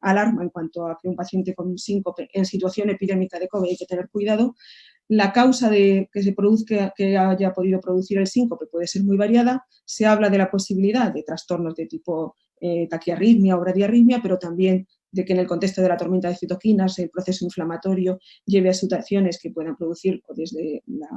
alarma en cuanto a que un paciente con un síncope en situación epidémica de COVID hay que tener cuidado. La causa de que se produzca, que haya podido producir el síncope puede ser muy variada. Se habla de la posibilidad de trastornos de tipo taquiarritmia o bradiarritmia, pero también de que en el contexto de la tormenta de citoquinas el proceso inflamatorio lleve a situaciones que puedan producir desde la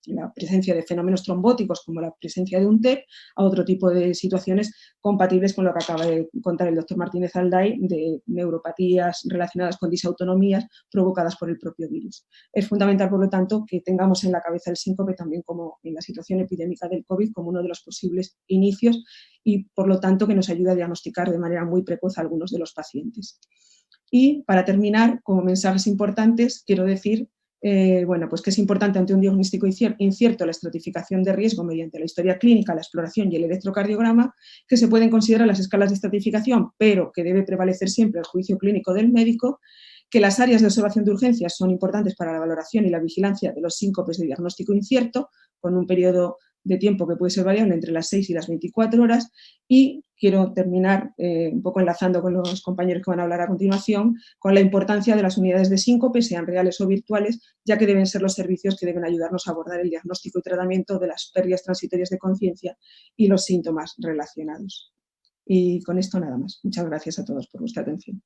la presencia de fenómenos trombóticos como la presencia de un TEP a otro tipo de situaciones compatibles con lo que acaba de contar el doctor Martínez Alday de neuropatías relacionadas con disautonomías provocadas por el propio virus. Es fundamental, por lo tanto, que tengamos en la cabeza el síncope también como en la situación epidémica del COVID como uno de los posibles inicios y, por lo tanto, que nos ayude a diagnosticar de manera muy precoz a algunos de los pacientes. Y, para terminar, como mensajes importantes, quiero decir pues que es importante ante un diagnóstico incierto la estratificación de riesgo mediante la historia clínica, la exploración y el electrocardiograma, que se pueden considerar las escalas de estratificación, pero que debe prevalecer siempre el juicio clínico del médico, que las áreas de observación de urgencias son importantes para la valoración y la vigilancia de los síncopes de diagnóstico incierto, con un periodo de tiempo que puede ser variable entre las 6 y las 24 horas, y quiero terminar un poco enlazando con los compañeros que van a hablar a continuación, con la importancia de las unidades de síncope, sean reales o virtuales, ya que deben ser los servicios que deben ayudarnos a abordar el diagnóstico y tratamiento de las pérdidas transitorias de conciencia y los síntomas relacionados. Y con esto nada más. Muchas gracias a todos por vuestra atención.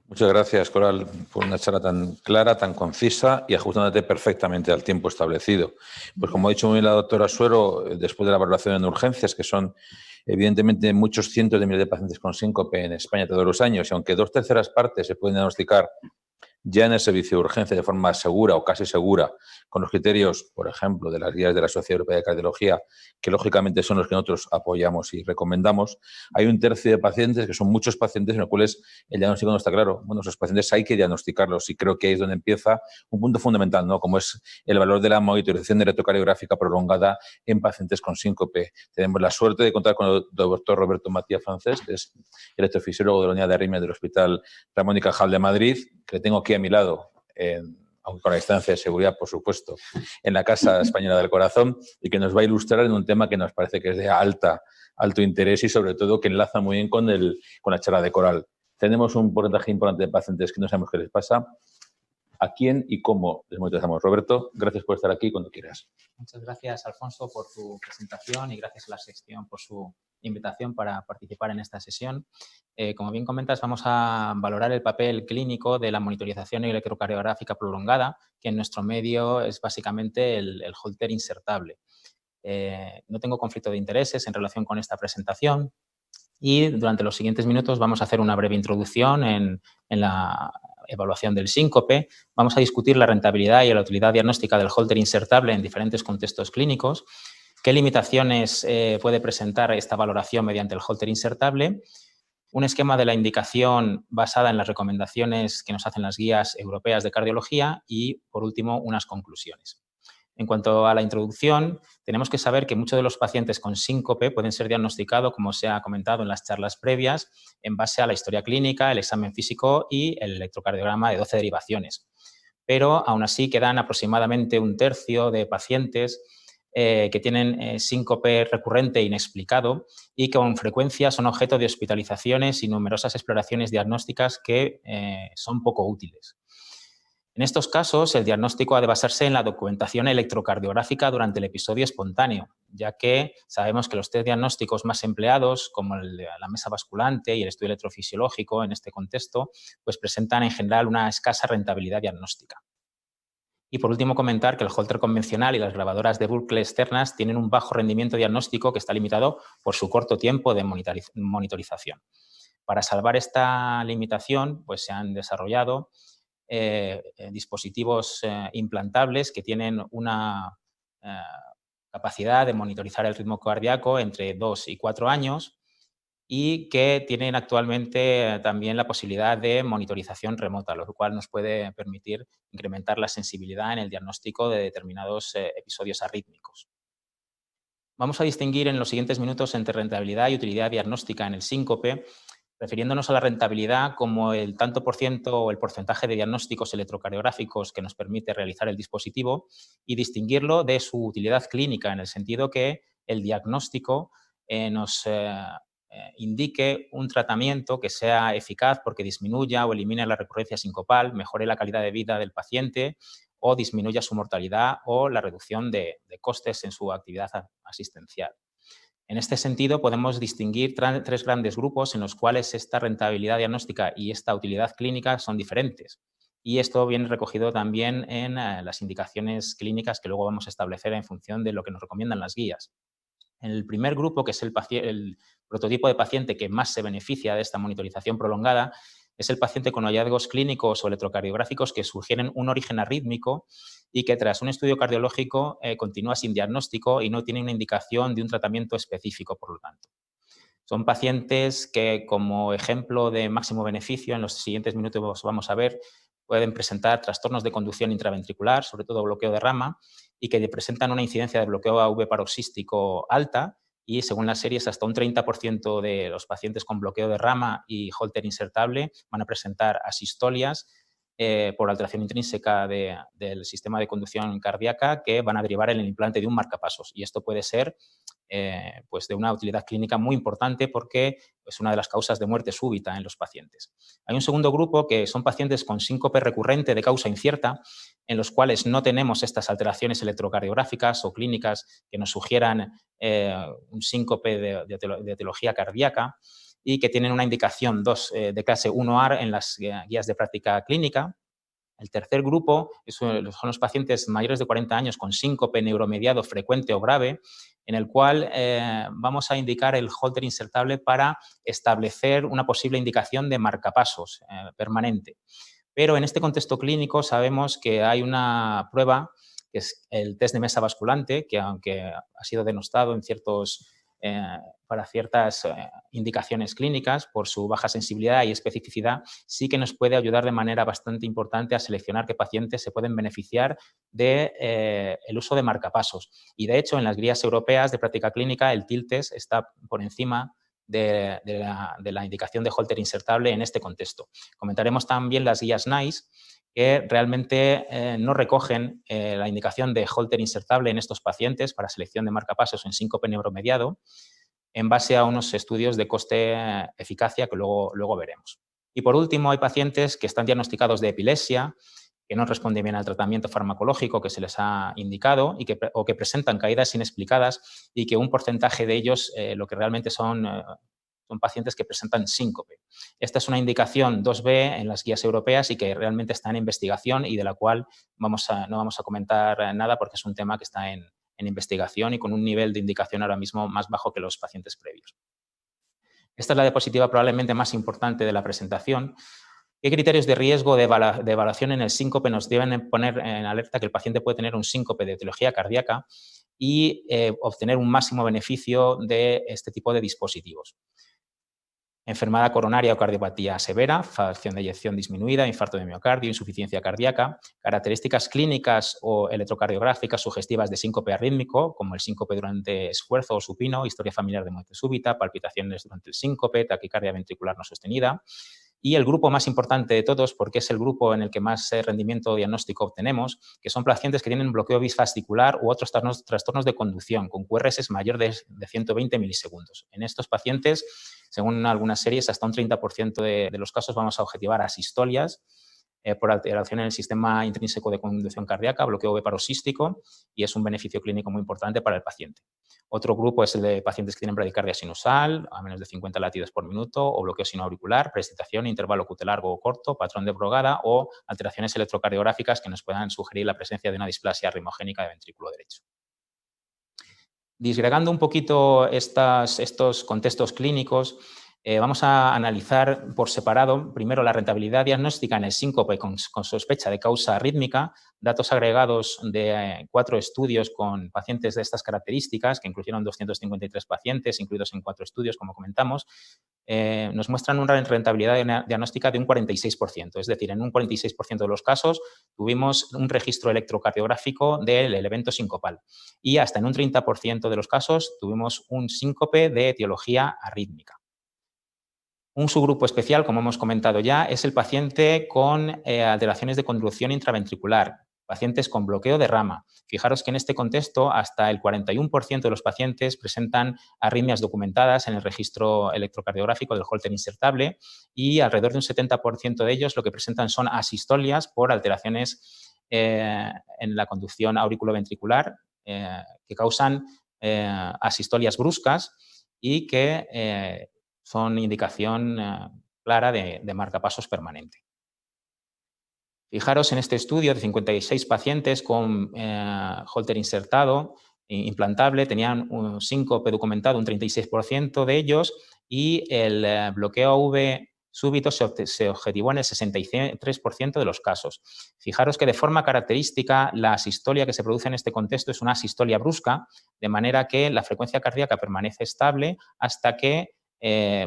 Muchas gracias, Coral, por una charla tan clara, tan concisa y ajustándote perfectamente al tiempo establecido. Pues como ha dicho muy bien la doctora Suero, después de la valoración en urgencias, que son evidentemente muchos cientos de miles de pacientes con síncope en España todos los años, y aunque 2/3 partes se pueden diagnosticar ya en el servicio de urgencia de forma segura o casi segura, con los criterios, por ejemplo, de las guías de la Sociedad Europea de Cardiología, que lógicamente son los que nosotros apoyamos y recomendamos, hay un tercio de pacientes, que son muchos pacientes, en los cuales el diagnóstico no está claro. Bueno, esos pacientes hay que diagnosticarlos y creo que ahí es donde empieza un punto fundamental, ¿no? Como es el valor de la monitorización electrocardiográfica prolongada en pacientes con síncope. Tenemos la suerte de contar con el doctor Roberto Matías Francés, que es electrofisiólogo de la unidad de arritmias del Hospital Ramón y Cajal de Madrid, que le tengo aquí a mi lado, aunque con la distancia de seguridad, por supuesto, en la Casa Española del Corazón, y que nos va a ilustrar en un tema que nos parece que es de alto interés y, sobre todo, que enlaza muy bien con la charla de Coral. Tenemos un porcentaje importante de pacientes que no sabemos qué les pasa. ¿A quién y cómo les monitorizamos? Roberto, gracias por estar aquí cuando quieras. Muchas gracias, Alfonso, por tu presentación y gracias a la sección por su invitación para participar en esta sesión. Como bien comentas, vamos a valorar el papel clínico de la monitorización electrocardiográfica prolongada, que en nuestro medio es básicamente el Holter insertable. No tengo conflicto de intereses en relación con esta presentación y durante los siguientes minutos vamos a hacer una breve introducción en la evaluación del síncope. Vamos a discutir la rentabilidad y la utilidad diagnóstica del Holter insertable en diferentes contextos clínicos, qué limitaciones puede presentar esta valoración mediante el Holter insertable, un esquema de la indicación basada en las recomendaciones que nos hacen las guías europeas de cardiología y, por último, unas conclusiones. En cuanto a la introducción, tenemos que saber que muchos de los pacientes con síncope pueden ser diagnosticados, como se ha comentado en las charlas previas, en base a la historia clínica, el examen físico y el electrocardiograma de 12 derivaciones. Pero, aún así, quedan aproximadamente un tercio de pacientes que tienen síncope recurrente inexplicado y que con frecuencia son objeto de hospitalizaciones y numerosas exploraciones diagnósticas que son poco útiles. En estos casos, el diagnóstico ha de basarse en la documentación electrocardiográfica durante el episodio espontáneo, ya que sabemos que los test diagnósticos más empleados, como la mesa basculante y el estudio electrofisiológico en este contexto, pues presentan en general una escasa rentabilidad diagnóstica. Y por último, comentar que el Holter convencional y las grabadoras de bucle externas tienen un bajo rendimiento diagnóstico que está limitado por su corto tiempo de monitorización. Para salvar esta limitación, pues se han desarrollado dispositivos implantables que tienen una capacidad de monitorizar el ritmo cardíaco entre 2 y 4 años y que tienen actualmente también la posibilidad de monitorización remota, lo cual nos puede permitir incrementar la sensibilidad en el diagnóstico de determinados episodios arrítmicos. Vamos a distinguir en los siguientes minutos entre rentabilidad y utilidad diagnóstica en el síncope, refiriéndonos a la rentabilidad como el tanto por ciento o el porcentaje de diagnósticos electrocardiográficos que nos permite realizar el dispositivo y distinguirlo de su utilidad clínica, en el sentido que el diagnóstico nos indique un tratamiento que sea eficaz porque disminuya o elimine la recurrencia sincopal, mejore la calidad de vida del paciente o disminuya su mortalidad o la reducción de costes en su actividad asistencial. En este sentido, podemos distinguir tres grandes grupos en los cuales esta rentabilidad diagnóstica y esta utilidad clínica son diferentes. y esto viene recogido también en las indicaciones clínicas que luego vamos a establecer en función de lo que nos recomiendan las guías. En el primer grupo, que es el prototipo de paciente que más se beneficia de esta monitorización prolongada, es el paciente con hallazgos clínicos o electrocardiográficos que sugieren un origen arrítmico y que tras un estudio cardiológico continúa sin diagnóstico y no tiene una indicación de un tratamiento específico, por lo tanto. Son pacientes que, como ejemplo de máximo beneficio, en los siguientes minutos vamos a ver, pueden presentar trastornos de conducción intraventricular, sobre todo bloqueo de rama, y que presentan una incidencia de bloqueo AV paroxístico alta, y según las series hasta un 30% de los pacientes con bloqueo de rama y Holter insertable van a presentar asistolias por alteración intrínseca del sistema de conducción cardíaca que van a derivar en el implante de un marcapasos. Y esto puede ser pues de una utilidad clínica muy importante porque es una de las causas de muerte súbita en los pacientes. Hay un segundo grupo que son pacientes con síncope recurrente de causa incierta, en los cuales no tenemos estas alteraciones electrocardiográficas o clínicas que nos sugieran un síncope de etiología cardíaca y que tienen una indicación de clase 1A en las guías de práctica clínica. El tercer grupo son los pacientes mayores de 40 años con síncope neuromediado frecuente o grave, en el cual vamos a indicar el Holter insertable para establecer una posible indicación de marcapasos permanente. Pero en este contexto clínico sabemos que hay una prueba, que es el test de mesa basculante, que aunque ha sido denostado en para ciertas indicaciones clínicas por su baja sensibilidad y especificidad, sí que nos puede ayudar de manera bastante importante a seleccionar qué pacientes se pueden beneficiar del uso de marcapasos. Y de hecho, en las guías europeas de práctica clínica, el TIL test está por encima de la indicación de Holter insertable en este contexto. Comentaremos también las guías NICE, que realmente no recogen la indicación de Holter insertable en estos pacientes para selección de marcapasos en síncope neuromediado en base a unos estudios de coste-eficacia que luego veremos. Y por último, hay pacientes que están diagnosticados de epilepsia, que no responden bien al tratamiento farmacológico que se les ha indicado o que presentan caídas inexplicadas y que un porcentaje de ellos lo que realmente son pacientes que presentan síncope. Esta es una indicación 2B en las guías europeas y que realmente está en investigación y de la cual no vamos a comentar nada porque es un tema que está en investigación y con un nivel de indicación ahora mismo más bajo que los pacientes previos. Esta es la diapositiva probablemente más importante de la presentación. ¿Qué criterios de riesgo de evaluación en el síncope nos deben poner en alerta que el paciente puede tener un síncope de etiología cardíaca y obtener un máximo beneficio de este tipo de dispositivos? Enfermedad coronaria o cardiopatía severa, fracción de eyección disminuida, infarto de miocardio, insuficiencia cardíaca, características clínicas o electrocardiográficas sugestivas de síncope arrítmico, como el síncope durante esfuerzo o supino, historia familiar de muerte súbita, palpitaciones durante el síncope, taquicardia ventricular no sostenida. Y el grupo más importante de todos, porque es el grupo en el que más rendimiento diagnóstico obtenemos, que son pacientes que tienen bloqueo bisfascicular u otros trastornos de conducción con QRS mayor de 120 milisegundos. En estos pacientes, según algunas series, hasta un 30% de los casos vamos a objetivar asistolias por alteración en el sistema intrínseco de conducción cardíaca, bloqueo V paroxístico, y es un beneficio clínico muy importante para el paciente. Otro grupo es el de pacientes que tienen bradicardia sinusal, a menos de 50 latidos por minuto, o bloqueo sinoauricular, presentación, intervalo QT largo o corto, patrón de Brugada o alteraciones electrocardiográficas que nos puedan sugerir la presencia de una displasia ritmogénica de ventrículo derecho. Disgregando un poquito estos contextos clínicos, vamos a analizar por separado primero la rentabilidad diagnóstica en el síncope con sospecha de causa arrítmica, datos agregados de 4 estudios con pacientes de estas características, que incluyeron 253 pacientes, incluidos en 4 estudios, como comentamos, nos muestran una rentabilidad diagnóstica de un 46%, es decir, en un 46% de los casos tuvimos un registro electrocardiográfico del evento sincopal y hasta en un 30% de los casos tuvimos un síncope de etiología arrítmica. Un subgrupo especial, como hemos comentado ya, es el paciente con alteraciones de conducción intraventricular, pacientes con bloqueo de rama. Fijaros que en este contexto hasta el 41% de los pacientes presentan arritmias documentadas en el registro electrocardiográfico del Holter insertable y alrededor de un 70% de ellos lo que presentan son asistolias por alteraciones en la conducción auriculoventricular que causan asistolias bruscas y que son indicación clara de marcapasos permanente. Fijaros en este estudio de 56 pacientes con Holter insertado, implantable, tenían un síncope documentado un 36% de ellos y el bloqueo AV súbito se objetivó en el 63% de los casos. Fijaros que de forma característica la asistolia que se produce en este contexto es una asistolia brusca, de manera que la frecuencia cardíaca permanece estable hasta que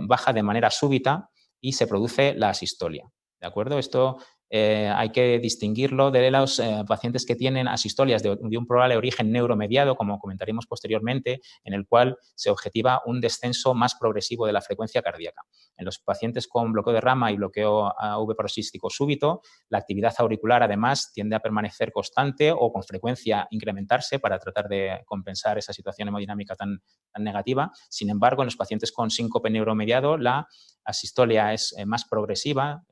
baja de manera súbita y se produce la asistolia. ¿De acuerdo? Esto hay que distinguirlo de los pacientes que tienen asistolias de un probable origen neuromediado, como comentaremos posteriormente, en el cual se objetiva un descenso más progresivo de la frecuencia cardíaca. En los pacientes con bloqueo de rama y bloqueo AV paroxístico súbito, la actividad auricular además tiende a permanecer constante o con frecuencia incrementarse para tratar de compensar esa situación hemodinámica tan negativa. Sin embargo, en los pacientes con síncope neuromediado, la asistolia es más progresiva,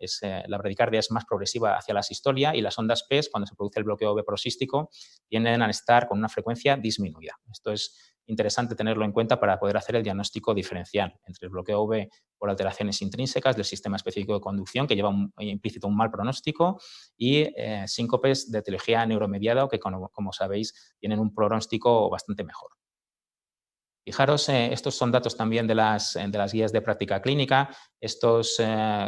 la bradicardia es más progresiva hacia la asistolia y las ondas PES, cuando se produce el bloqueo AV paroxístico, tienden a estar con una frecuencia disminuida. Esto es interesante tenerlo en cuenta para poder hacer el diagnóstico diferencial entre el bloqueo AV por alteraciones intrínsecas del sistema específico de conducción, que lleva implícito un mal pronóstico, y síncopes de etiología neuromediada, que como sabéis tienen un pronóstico bastante mejor. Fijaros, estos son datos también de las guías de práctica clínica. Estos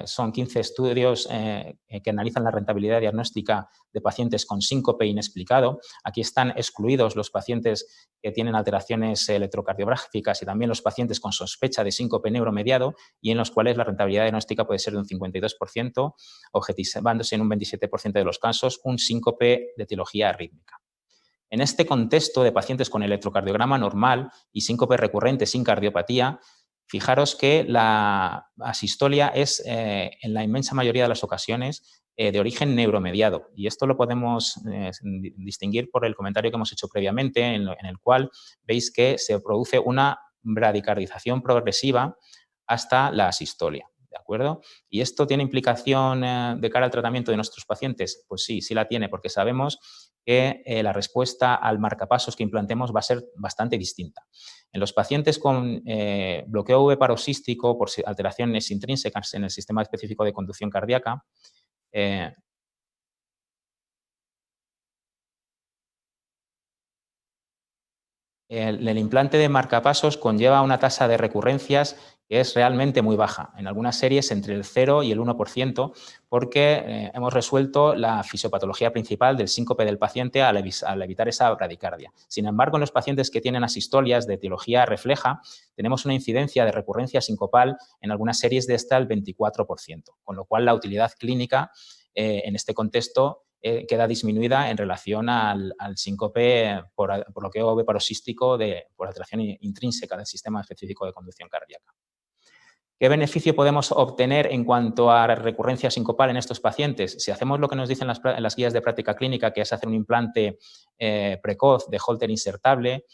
son 15 estudios que analizan la rentabilidad diagnóstica de pacientes con síncope inexplicado. Aquí están excluidos los pacientes que tienen alteraciones electrocardiográficas y también los pacientes con sospecha de síncope neuromediado y en los cuales la rentabilidad diagnóstica puede ser de un 52%, objetivándose en un 27% de los casos un síncope de etiología arrítmica. En este contexto de pacientes con electrocardiograma normal y síncope recurrente sin cardiopatía, fijaros que la asistolia es, en la inmensa mayoría de las ocasiones, de origen neuromediado. Y esto lo podemos distinguir por el comentario que hemos hecho previamente, en el cual veis que se produce una bradicardización progresiva hasta la asistolia. ¿De acuerdo? ¿Y esto tiene implicación de cara al tratamiento de nuestros pacientes? Pues sí, sí la tiene, porque sabemos que la respuesta al marcapasos que implantemos va a ser bastante distinta. En los pacientes con bloqueo AV paroxístico por alteraciones intrínsecas en el sistema específico de conducción cardíaca, el implante de marcapasos conlleva una tasa de recurrencias que es realmente muy baja, en algunas series entre el 0 y el 1%, porque hemos resuelto la fisiopatología principal del síncope del paciente al evitar esa bradicardia. Sin embargo, en los pacientes que tienen asistolias de etiología refleja, tenemos una incidencia de recurrencia sincopal en algunas series de hasta el 24%, con lo cual la utilidad clínica en este contexto queda disminuida en relación al síncope por bloqueo AV paroxístico por alteración intrínseca del sistema específico de conducción cardíaca. ¿Qué beneficio podemos obtener en cuanto a recurrencia sincopal en estos pacientes? Si hacemos lo que nos dicen las guías de práctica clínica, que es hacer un implante precoz de Holter insertable,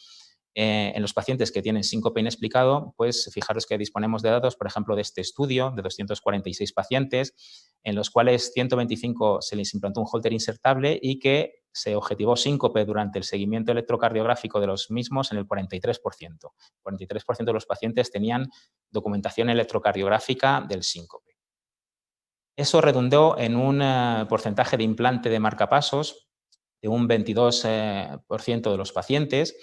en los pacientes que tienen síncope inexplicado, pues fijaros que disponemos de datos, por ejemplo, de este estudio de 246 pacientes, en los cuales 125 se les implantó un Holter insertable y que se objetivó síncope durante el seguimiento electrocardiográfico de los mismos en el 43%. El 43% de los pacientes tenían documentación electrocardiográfica del síncope. Eso redundó en un porcentaje de implante de marcapasos de un 22% de los pacientes,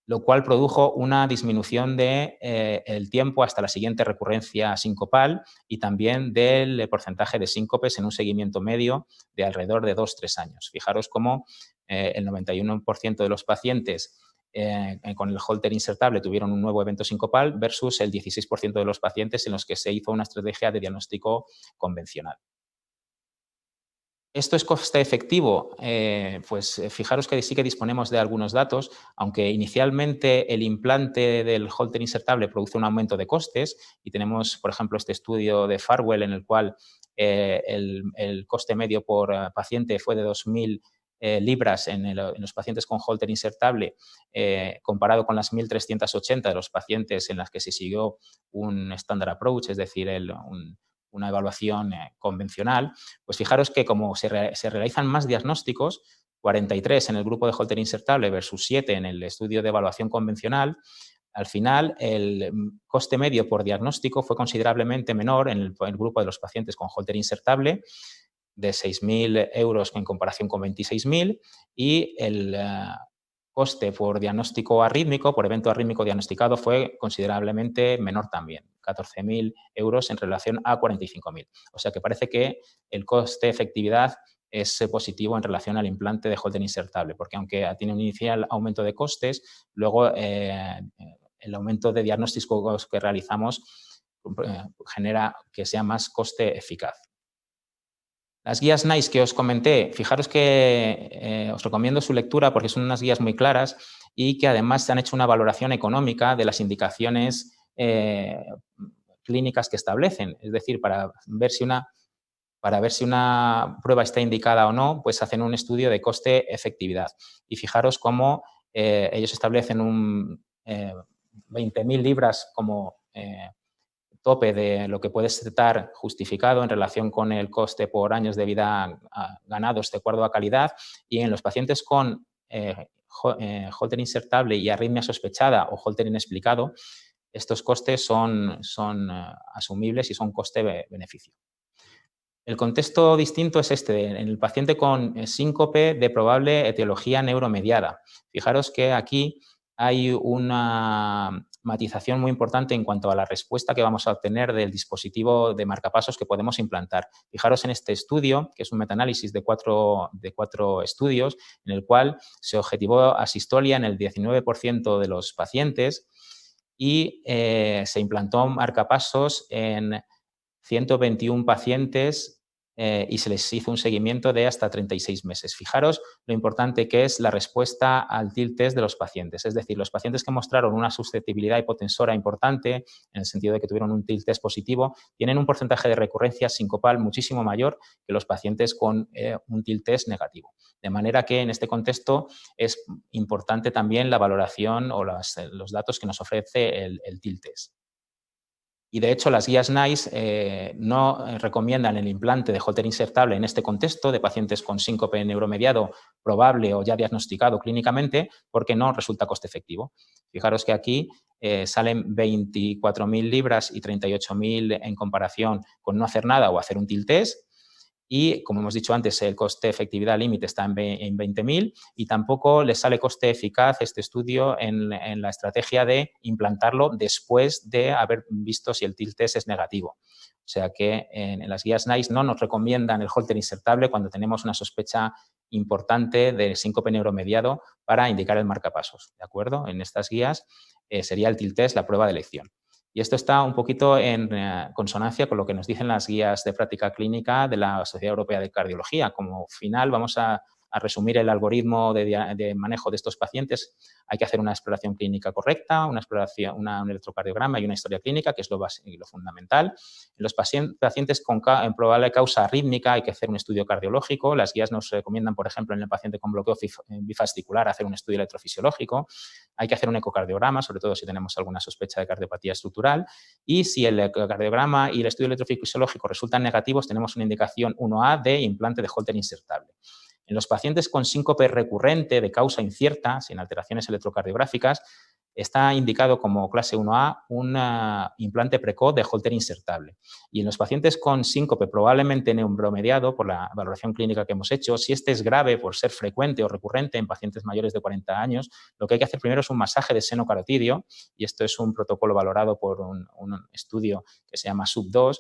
lo cual produjo una disminución del tiempo hasta la siguiente recurrencia sincopal y también del porcentaje de síncopes en un seguimiento medio de alrededor de 2-3 años. Fijaros cómo el 91% de los pacientes con el Holter insertable tuvieron un nuevo evento sincopal versus el 16% de los pacientes en los que se hizo una estrategia de diagnóstico convencional. ¿Esto es coste efectivo? Pues fijaros que sí que disponemos de algunos datos, aunque inicialmente el implante del Holter insertable produce un aumento de costes y tenemos, por ejemplo, este estudio de Farwell en el cual el coste medio por paciente fue de 2.000 libras en los pacientes con Holter insertable, comparado con las 1.380 de los pacientes en las que se siguió un standard approach, es decir, una evaluación convencional, pues fijaros que como se realizan más diagnósticos, 43 en el grupo de Holter insertable versus 7 en el estudio de evaluación convencional, al final el coste medio por diagnóstico fue considerablemente menor en el grupo de los pacientes con Holter insertable, de 6.000 euros en comparación con 26.000 y el coste por diagnóstico arrítmico, por evento arrítmico diagnosticado, fue considerablemente menor también, 14.000 euros en relación a 45.000. O sea que parece que el coste-efectividad es positivo en relación al implante de Holter insertable, porque aunque tiene un inicial aumento de costes, luego el aumento de diagnósticos que realizamos genera que sea más coste eficaz. Las guías NICE que os comenté, fijaros que os recomiendo su lectura porque son unas guías muy claras y que además se han hecho una valoración económica de las indicaciones clínicas que establecen. Es decir, para ver si una prueba está indicada o no, pues hacen un estudio de coste-efectividad. Y fijaros cómo ellos establecen 20.000 libras como tope de lo que puede estar justificado en relación con el coste por años de vida ganados de acuerdo a calidad, y en los pacientes con Holter insertable y arritmia sospechada o Holter inexplicado, estos costes son asumibles y son coste-beneficio. El contexto distinto es este, en el paciente con síncope de probable etiología neuromediada. Fijaros que aquí hay una matización muy importante en cuanto a la respuesta que vamos a obtener del dispositivo de marcapasos que podemos implantar. Fijaros en este estudio, que es un metaanálisis de cuatro estudios, en el cual se objetivó asistolia en el 19% de los pacientes y se implantó marcapasos en 121 pacientes y se les hizo un seguimiento de hasta 36 meses. Fijaros lo importante que es la respuesta al TIL test de los pacientes. Es decir, los pacientes que mostraron una susceptibilidad hipotensora importante, en el sentido de que tuvieron un TIL test positivo, tienen un porcentaje de recurrencia sincopal muchísimo mayor que los pacientes con un TIL test negativo. De manera que en este contexto es importante también la valoración o los datos que nos ofrece el TIL test. Y, de hecho, las guías NICE no recomiendan el implante de Holter insertable en este contexto de pacientes con síncope neuromediado probable o ya diagnosticado clínicamente porque no resulta coste efectivo. Fijaros que aquí salen 24.000 libras y 38.000 en comparación con no hacer nada o hacer un TIL test. Y, como hemos dicho antes, el coste-efectividad límite está en 20.000 y tampoco les sale coste eficaz este estudio en la estrategia de implantarlo después de haber visto si el TIL test es negativo. O sea que en las guías NICE no nos recomiendan el Holter insertable cuando tenemos una sospecha importante de síncope neuromediado para indicar el marcapasos. ¿De acuerdo? En estas guías sería el TIL test la prueba de elección. Y esto está un poquito en consonancia con lo que nos dicen las guías de práctica clínica de la Sociedad Europea de Cardiología. Como final, vamos a resumir el algoritmo de manejo de estos pacientes. Hay que hacer una exploración clínica correcta, un electrocardiograma y una historia clínica, que es lo fundamental. En los pacientes con probable causa arrítmica hay que hacer un estudio cardiológico. Las guías nos recomiendan, por ejemplo, en el paciente con bloqueo bifascicular, hacer un estudio electrofisiológico. Hay que hacer un ecocardiograma, sobre todo si tenemos alguna sospecha de cardiopatía estructural. Y si el ecocardiograma y el estudio electrofisiológico resultan negativos, tenemos una indicación 1A de implante de Holter insertable. En los pacientes con síncope recurrente de causa incierta, sin alteraciones electrocardiográficas, está indicado como clase 1A un implante precoz de Holter insertable. Y en los pacientes con síncope probablemente neuromediado, por la valoración clínica que hemos hecho, si este es grave por ser frecuente o recurrente en pacientes mayores de 40 años, lo que hay que hacer primero es un masaje de seno carotidio, y esto es un protocolo valorado por un estudio que se llama SUB2,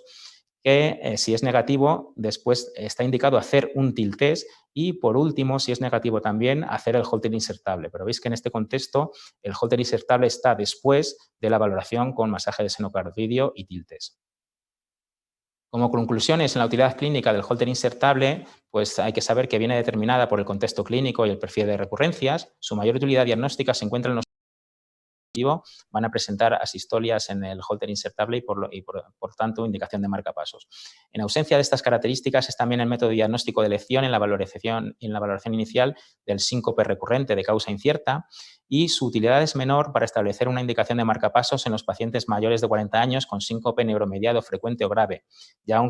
que si es negativo, después está indicado hacer un TIL test y, por último, si es negativo también, hacer el Holter insertable. Pero veis que en este contexto el Holter insertable está después de la valoración con masaje de seno carotidio y TIL test. Como conclusiones en la utilidad clínica del Holter insertable, pues hay que saber que viene determinada por el contexto clínico y el perfil de recurrencias. Su mayor utilidad diagnóstica se encuentra en los van a presentar asistolias en el Holter insertable y por tanto indicación de marcapasos. En ausencia de estas características es también el método de diagnóstico de elección en la valoración inicial del síncope recurrente de causa incierta, y su utilidad es menor para establecer una indicación de marcapasos en los pacientes mayores de 40 años con síncope neuromediado frecuente o grave, ya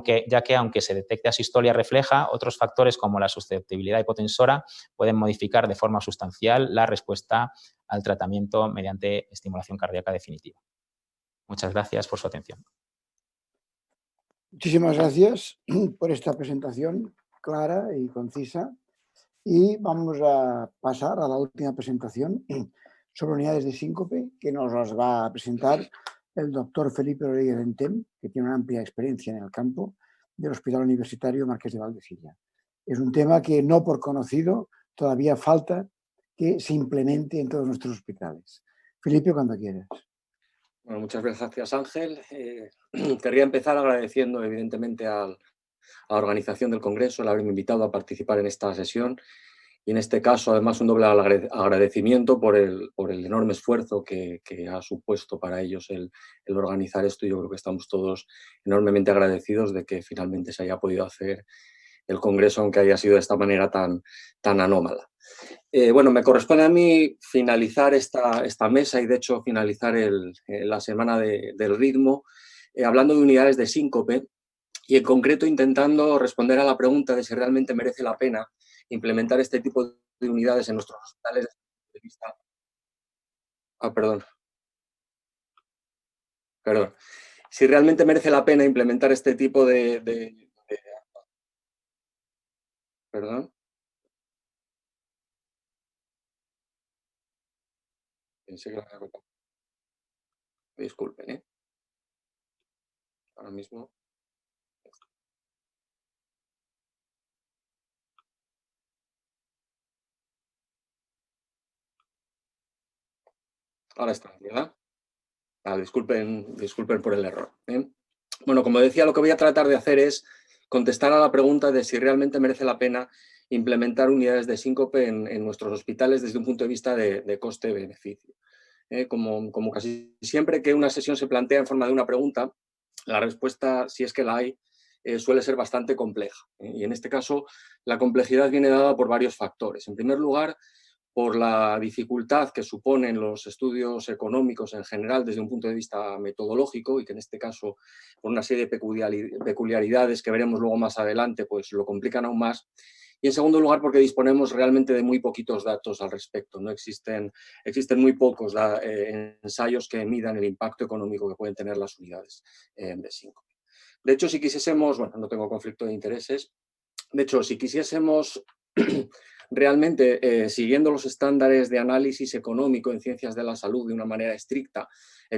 que aunque se detecte asistolia refleja, otros factores como la susceptibilidad hipotensora pueden modificar de forma sustancial la respuesta al tratamiento mediante estimulación cardíaca definitiva. Muchas gracias por su atención. Muchísimas gracias por esta presentación clara y concisa. Y vamos a pasar a la última presentación sobre unidades de síncope, que nos las va a presentar el doctor Felipe Orella Bentem, que tiene una amplia experiencia en el campo del Hospital Universitario Marqués de Valdecilla. Es un tema que, no por conocido, todavía falta que se implemente en todos nuestros hospitales. Felipe, cuando quieras. Bueno, muchas gracias, Ángel. Querría empezar agradeciendo, evidentemente, a la organización del Congreso el haberme invitado a participar en esta sesión y, en este caso, además, un doble agradecimiento por el enorme esfuerzo que ha supuesto para ellos el organizar esto. Yo creo que estamos todos enormemente agradecidos de que finalmente se haya podido hacer el Congreso, aunque haya sido de esta manera tan anómala. Bueno, me corresponde a mí finalizar esta mesa y, de hecho, finalizar la semana del ritmo hablando de unidades de síncope y, en concreto, intentando responder a la pregunta de si realmente merece la pena implementar este tipo de unidades en nuestros hospitales desde el punto de vista... Perdón. Si realmente merece la pena implementar este tipo Perdón. Pensé que lo había cortado. Disculpen, ¿eh? Ahora mismo... Ahora está, ¿verdad? Disculpen por el error. Bueno, como decía, lo que voy a tratar de hacer es contestar a la pregunta de si realmente merece la pena implementar unidades de síncope en nuestros hospitales desde un punto de vista de coste-beneficio. Como casi siempre que una sesión se plantea en forma de una pregunta, la respuesta, si es que la hay, suele ser bastante compleja. Y en este caso, la complejidad viene dada por varios factores. En primer lugar, por la dificultad que suponen los estudios económicos en general desde un punto de vista metodológico y que, en este caso, por una serie de peculiaridades que veremos luego más adelante, pues lo complican aún más. Y, en segundo lugar, porque disponemos realmente de muy poquitos datos al respecto. No existen muy pocos ensayos que midan el impacto económico que pueden tener las unidades de síncope. De hecho, si quisiésemos, bueno, no tengo conflicto de intereses, de hecho, si quisiésemos realmente, siguiendo los estándares de análisis económico en ciencias de la salud de una manera estricta,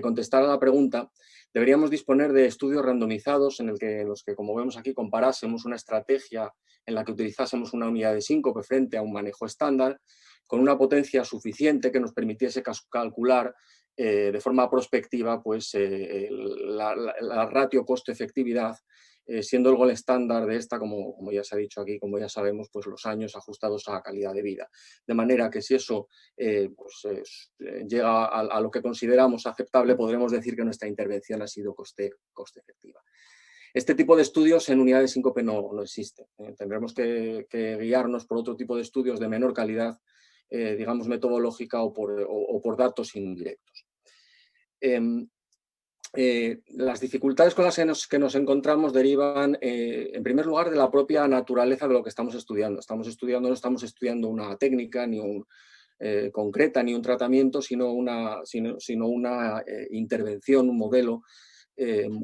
contestar a la pregunta, deberíamos disponer de estudios randomizados en los que, como vemos aquí, comparásemos una estrategia en la que utilizásemos una unidad de síncope frente a un manejo estándar, con una potencia suficiente que nos permitiese calcular de forma prospectiva pues, la ratio coste-efectividad, siendo el gold estándar de esta, como ya se ha dicho aquí, como ya sabemos, pues los años ajustados a la calidad de vida. De manera que si eso llega a lo que consideramos aceptable, podremos decir que nuestra intervención ha sido coste efectiva. Este tipo de estudios en unidades de síncope no existe. Tendremos que guiarnos por otro tipo de estudios de menor calidad, digamos metodológica o por datos indirectos. Las dificultades con las que nos encontramos derivan, en primer lugar, de la propia naturaleza de lo que estamos estudiando. No estamos estudiando una técnica concreta ni un tratamiento, sino una intervención, un modelo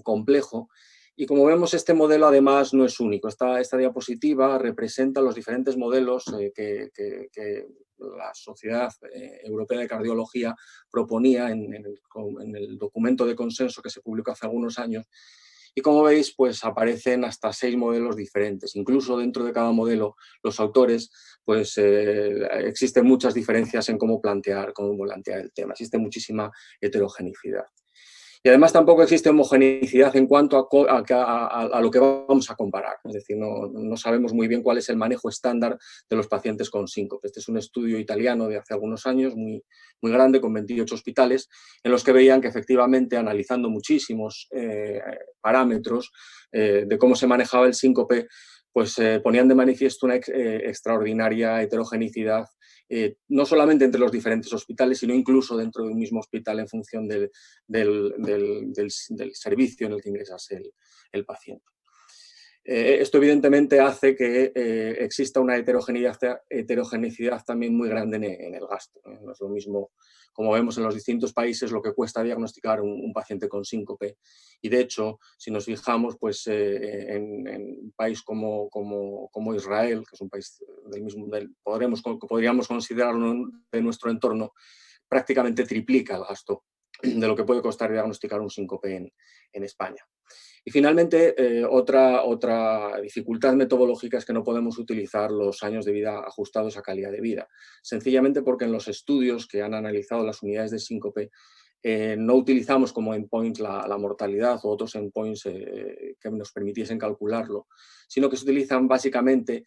complejo. Y, como vemos, este modelo además no es único. Esta diapositiva representa los diferentes modelos que la Sociedad Europea de Cardiología proponía en el documento de consenso que se publicó hace algunos años. Y, como veis, pues aparecen hasta 6 modelos diferentes. Incluso dentro de cada modelo, los autores, pues existen muchas diferencias en cómo plantear el tema. Existe muchísima heterogeneidad. Y además tampoco existe homogeneidad en cuanto a lo que vamos a comparar. Es decir, no sabemos muy bien cuál es el manejo estándar de los pacientes con síncope. Este es un estudio italiano de hace algunos años, muy grande, con 28 hospitales, en los que veían que, efectivamente, analizando muchísimos parámetros de cómo se manejaba el síncope, pues ponían de manifiesto una extraordinaria heterogeneidad, no solamente entre los diferentes hospitales, sino incluso dentro de un mismo hospital en función del servicio en el que ingresase el paciente. Esto evidentemente hace que exista una heterogeneidad también muy grande en el gasto. No es lo mismo, como vemos en los distintos países, lo que cuesta diagnosticar un paciente con síncope. Y de hecho, si nos fijamos, pues en un país como Israel, que es un país podríamos considerarlo de nuestro entorno, prácticamente triplica el gasto de lo que puede costar diagnosticar un síncope en España. Y finalmente, otra dificultad metodológica es que no podemos utilizar los años de vida ajustados a calidad de vida, sencillamente porque en los estudios que han analizado las unidades de síncope no utilizamos como endpoint la mortalidad o otros endpoints que nos permitiesen calcularlo, sino que se utilizan básicamente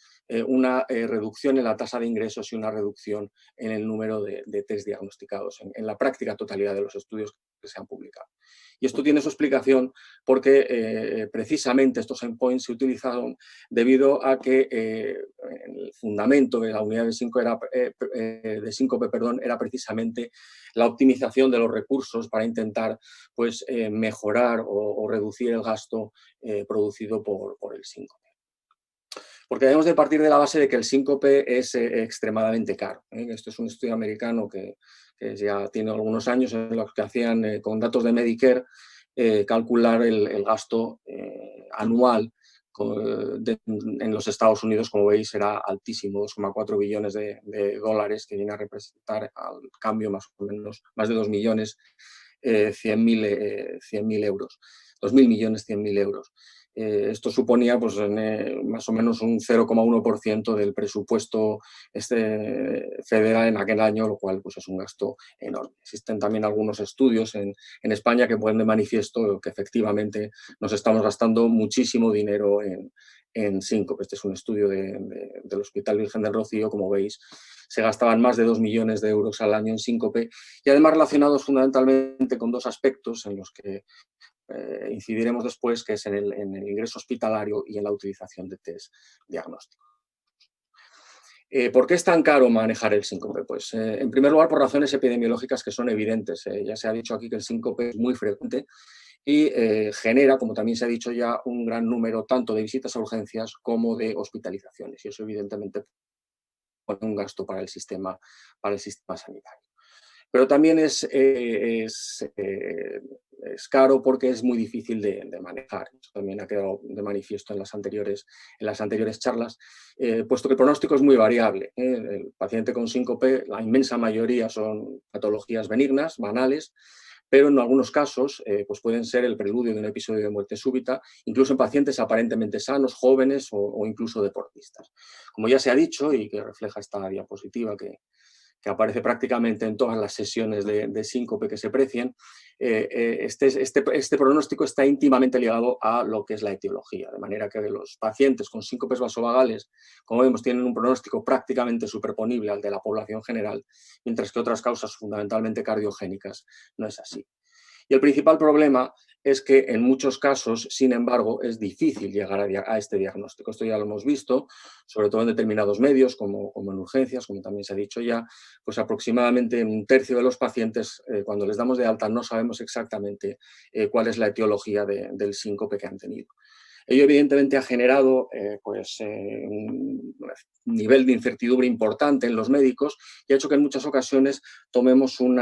una reducción en la tasa de ingresos y una reducción en el número de test diagnosticados, en la práctica totalidad de los estudios que se han publicado. Y esto tiene su explicación porque precisamente estos endpoints se utilizaron debido a que el fundamento de la unidad de síncope era precisamente la optimización de los recursos para intentar pues, mejorar o reducir el gasto producido por el síncope. Porque debemos de partir de la base de que el síncope es extremadamente caro. Esto es un estudio americano que ya tiene algunos años en los que hacían con datos de Medicare calcular el gasto anual en los Estados Unidos, como veis, era altísimo, 2,4 billones de dólares, que viene a representar al cambio más o menos más de 2 millones 100.000 euros. 2.000 millones 100.000 euros. Esto suponía pues, más o menos un 0,1% del presupuesto federal en aquel año, lo cual pues, es un gasto enorme. Existen también algunos estudios en España que ponen de manifiesto que efectivamente nos estamos gastando muchísimo dinero en síncope. Este es un estudio del Hospital Virgen del Rocío, como veis, se gastaban más de 2 millones de euros al año en síncope y además relacionados fundamentalmente con dos aspectos en los que incidiremos después, que es en el ingreso hospitalario y en la utilización de test diagnósticos. ¿Por qué es tan caro manejar el síncope? Pues en primer lugar por razones epidemiológicas que son evidentes. Ya se ha dicho aquí que el síncope es muy frecuente y genera, como también se ha dicho ya, un gran número tanto de visitas a urgencias como de hospitalizaciones y eso evidentemente pone un gasto para el sistema sanitario. Pero también es caro porque es muy difícil de manejar. Eso también ha quedado de manifiesto en las anteriores charlas, puesto que el pronóstico es muy variable. El paciente con síncope, la inmensa mayoría son patologías benignas, banales, pero en algunos casos pues pueden ser el preludio de un episodio de muerte súbita, incluso en pacientes aparentemente sanos, jóvenes o incluso deportistas. Como ya se ha dicho y que refleja esta diapositiva que aparece prácticamente en todas las sesiones de síncope que se precian, este pronóstico está íntimamente ligado a lo que es la etiología, de manera que los pacientes con síncopes vasovagales, como vemos, tienen un pronóstico prácticamente superponible al de la población general, mientras que otras causas fundamentalmente cardiogénicas no es así. Y el principal problema es que en muchos casos, sin embargo, es difícil llegar a este diagnóstico. Esto ya lo hemos visto, sobre todo en determinados medios, como en urgencias, como también se ha dicho ya, pues aproximadamente un tercio de los pacientes, cuando les damos de alta, no sabemos exactamente cuál es la etiología del síncope que han tenido. Ello evidentemente ha generado un nivel de incertidumbre importante en los médicos y ha hecho que en muchas ocasiones tomemos un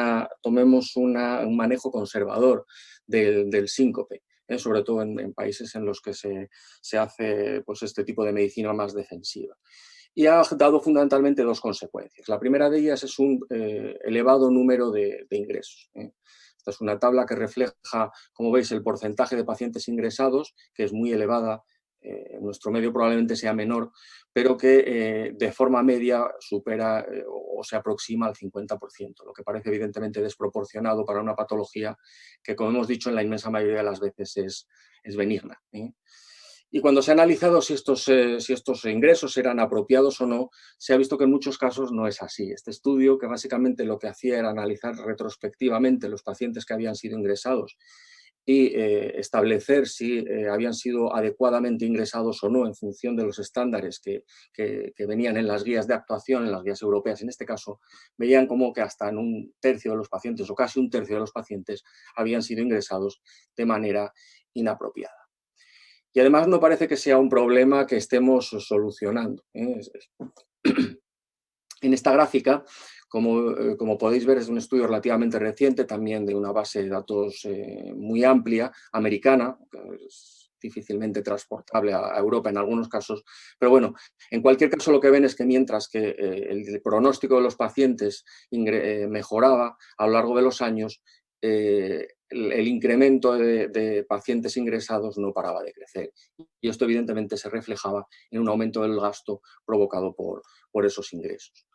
manejo conservador del síncope, sobre todo en países en los que se hace pues, este tipo de medicina más defensiva. Y ha dado fundamentalmente dos consecuencias. La primera de ellas es un elevado número de ingresos. Esta es una tabla que refleja, como veis, el porcentaje de pacientes ingresados, que es muy elevada. En nuestro medio probablemente sea menor, pero que de forma media supera o se aproxima al 50%, lo que parece evidentemente desproporcionado para una patología que, como hemos dicho, en la inmensa mayoría de las veces es benigna. Y cuando se ha analizado si estos ingresos eran apropiados o no, se ha visto que en muchos casos no es así. Este estudio, que básicamente lo que hacía era analizar retrospectivamente los pacientes que habían sido ingresados y establecer si habían sido adecuadamente ingresados o no en función de los estándares que venían en las guías de actuación, en las guías europeas en este caso, veían como que hasta en un tercio de los pacientes o casi un tercio de los pacientes habían sido ingresados de manera inapropiada. Y además no parece que sea un problema que estemos solucionando. En esta gráfica, como podéis ver, es un estudio relativamente reciente, también de una base de datos muy amplia, americana, que es difícilmente transportable a Europa en algunos casos, pero bueno, en cualquier caso lo que ven es que mientras que el pronóstico de los pacientes mejoraba a lo largo de los años, el incremento de pacientes ingresados no paraba de crecer. Y esto evidentemente se reflejaba en un aumento del gasto provocado por esos ingresos.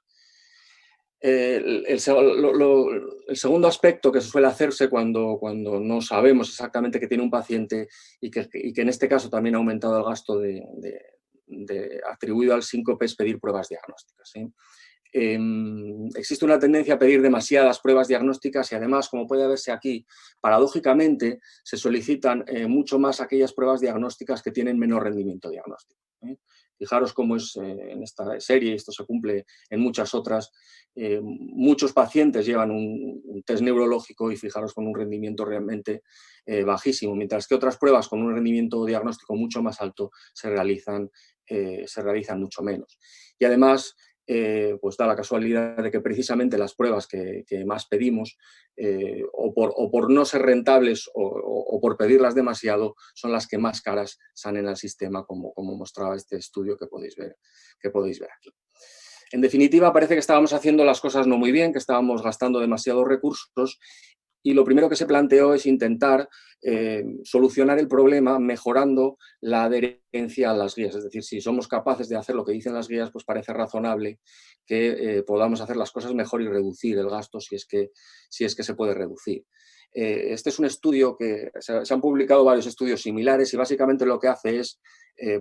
El segundo aspecto que suele hacerse cuando no sabemos exactamente qué tiene un paciente y que en este caso también ha aumentado el gasto atribuido al síncope es pedir pruebas diagnósticas. Existe una tendencia a pedir demasiadas pruebas diagnósticas y además, como puede verse aquí, paradójicamente se solicitan mucho más aquellas pruebas diagnósticas que tienen menor rendimiento diagnóstico. Fijaros cómo es en esta serie, y esto se cumple en muchas otras, muchos pacientes llevan un test neurológico y fijaros con un rendimiento realmente bajísimo, mientras que otras pruebas con un rendimiento diagnóstico mucho más alto se realizan mucho menos. Y además, pues da la casualidad de que precisamente las pruebas que más pedimos, o por no ser rentables o por pedirlas demasiado, son las que más caras salen al sistema, como mostraba este estudio que podéis ver aquí. En definitiva, parece que estábamos haciendo las cosas no muy bien, que estábamos gastando demasiados recursos y lo primero que se planteó es intentar solucionar el problema mejorando la adherencia a las guías. Es decir, si somos capaces de hacer lo que dicen las guías, pues parece razonable que podamos hacer las cosas mejor y reducir el gasto si es que se puede reducir. Este es un estudio que se han publicado varios estudios similares y básicamente lo que hace es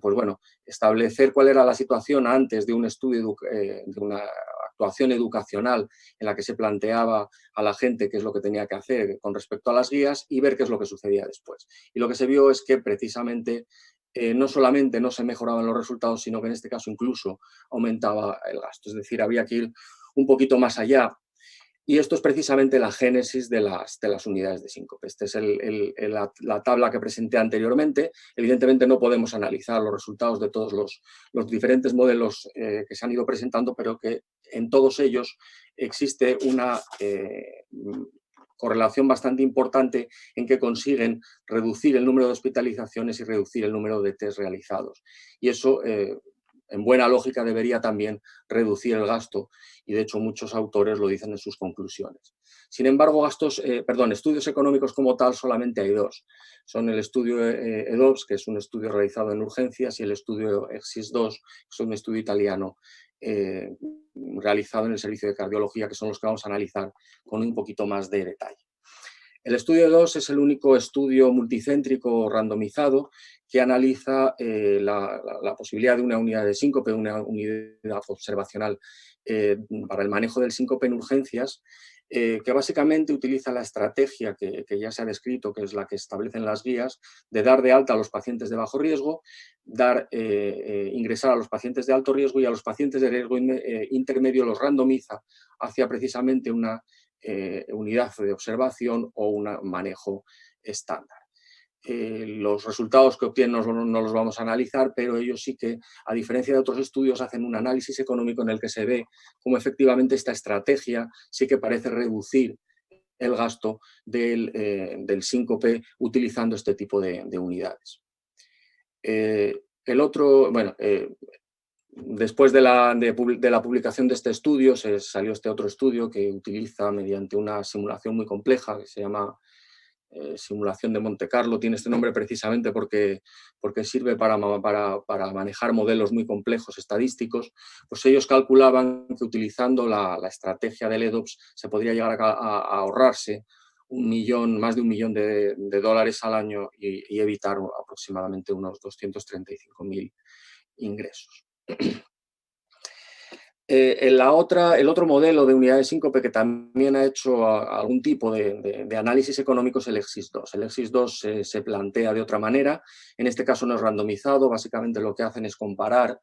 pues bueno, establecer cuál era la situación antes de un estudio, de una actuación educacional en la que se planteaba a la gente qué es lo que tenía que hacer con respecto a las guías y ver qué es lo que sucedía después. Y lo que se vio es que precisamente no solamente no se mejoraban los resultados, sino que en este caso incluso aumentaba el gasto. Es decir, había que ir un poquito más allá. Y esto es precisamente la génesis de las unidades de síncope. Esta es la tabla que presenté anteriormente. Evidentemente no podemos analizar los resultados de todos los diferentes modelos que se han ido presentando, pero que en todos ellos existe una correlación bastante importante en que consiguen reducir el número de hospitalizaciones y reducir el número de test realizados. Y eso en buena lógica debería también reducir el gasto y de hecho muchos autores lo dicen en sus conclusiones. Sin embargo, estudios económicos como tal solamente hay dos. Son el estudio EDOPS, que es un estudio realizado en urgencias, y el estudio EXIS-2, que es un estudio italiano realizado en el servicio de cardiología, que son los que vamos a analizar con un poquito más de detalle. El estudio 2 es el único estudio multicéntrico randomizado que analiza la posibilidad de una unidad de síncope, una unidad observacional para el manejo del síncope en urgencias, que básicamente utiliza la estrategia que ya se ha descrito, que es la que establecen las guías, de dar de alta a los pacientes de bajo riesgo, ingresar a los pacientes de alto riesgo y a los pacientes de riesgo intermedio los randomiza hacia precisamente una unidad de observación o un manejo estándar. Los resultados que obtienen no los vamos a analizar, pero ellos sí que, a diferencia de otros estudios, hacen un análisis económico en el que se ve cómo efectivamente esta estrategia sí que parece reducir el gasto del síncope utilizando este tipo de unidades. Después de la publicación de este estudio, salió este otro estudio que utiliza mediante una simulación muy compleja que se llama simulación de Monte Carlo. Tiene este nombre precisamente porque sirve para manejar modelos muy complejos estadísticos. Pues ellos calculaban que utilizando la estrategia del EDOPS se podría llegar a ahorrarse más de $1 millón de dólares al año y evitar aproximadamente unos 235.000 ingresos. El otro modelo de unidad de síncope que también ha hecho algún tipo de análisis económico es el EXIS-2. El EXIS-2 se plantea de otra manera, en este caso no es randomizado, básicamente lo que hacen es comparar,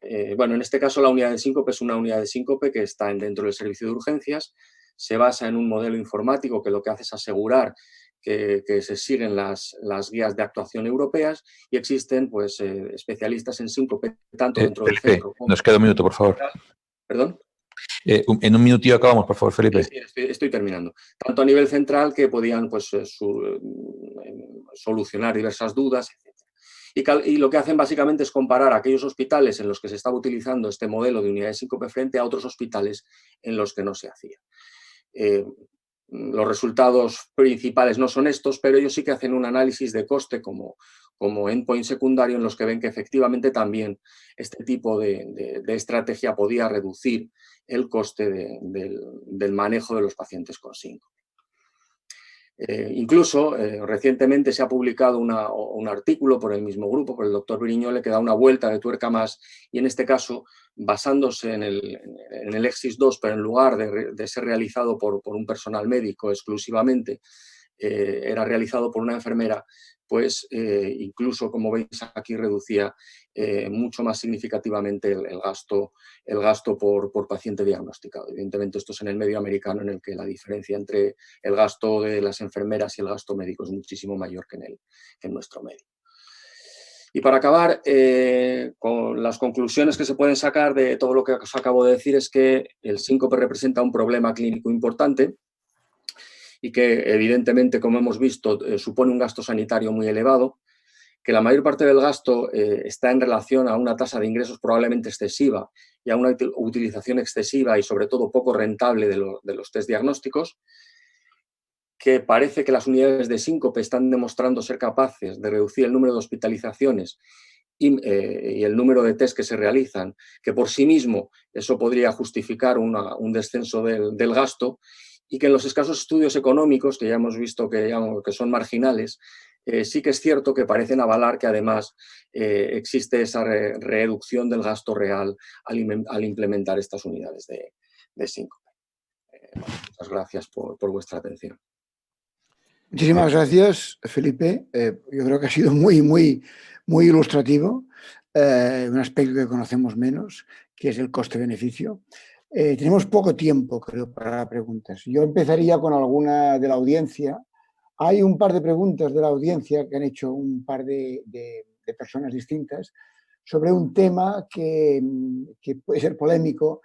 en este caso la unidad de síncope es una unidad de síncope que está dentro del servicio de urgencias, se basa en un modelo informático que lo que hace es asegurar que se siguen las guías de actuación europeas y existen pues, especialistas en síncope, tanto dentro del centro como... Nos queda un minuto, por favor. ¿Perdón? En un minutillo acabamos, por favor, Felipe. Sí, estoy terminando. Tanto a nivel central, que podían pues, solucionar diversas dudas, etc. Y lo que hacen básicamente es comparar aquellos hospitales en los que se estaba utilizando este modelo de unidad de síncope frente a otros hospitales en los que no se hacía. Los resultados principales no son estos, pero ellos sí que hacen un análisis de coste como endpoint secundario, en los que ven que efectivamente también este tipo de estrategia podía reducir el coste del manejo de los pacientes con síncope. Incluso recientemente se ha publicado un artículo por el mismo grupo, por el doctor Brignole, que da una vuelta de tuerca más, y en este caso, basándose en el EXIS-2, pero en lugar de ser realizado por un personal médico exclusivamente, era realizado por una enfermera, pues incluso, como veis aquí, reducía mucho más significativamente el gasto por paciente diagnosticado. Evidentemente, esto es en el medio americano, en el que la diferencia entre el gasto de las enfermeras y el gasto médico es muchísimo mayor que en nuestro medio. Y para acabar, con las conclusiones que se pueden sacar de todo lo que os acabo de decir, es que el síncope representa un problema clínico importante y que, evidentemente, como hemos visto, supone un gasto sanitario muy elevado, que la mayor parte del gasto está en relación a una tasa de ingresos probablemente excesiva y a una utilización excesiva y, sobre todo, poco rentable de los test diagnósticos, que parece que las unidades de síncope están demostrando ser capaces de reducir el número de hospitalizaciones y el número de test que se realizan, que por sí mismo eso podría justificar un descenso del gasto, y que en los escasos estudios económicos, que ya hemos visto que son marginales, sí que es cierto que parecen avalar que además existe esa reducción del gasto real al implementar estas unidades de síncope. Muchas gracias por vuestra atención. Muchísimas gracias, Felipe. Yo creo que ha sido muy ilustrativo, un aspecto que conocemos menos, que es el coste-beneficio. Tenemos poco tiempo, creo, para preguntas. Yo empezaría con alguna de la audiencia. Hay un par de preguntas de la audiencia que han hecho un par de personas distintas sobre un tema que puede ser polémico,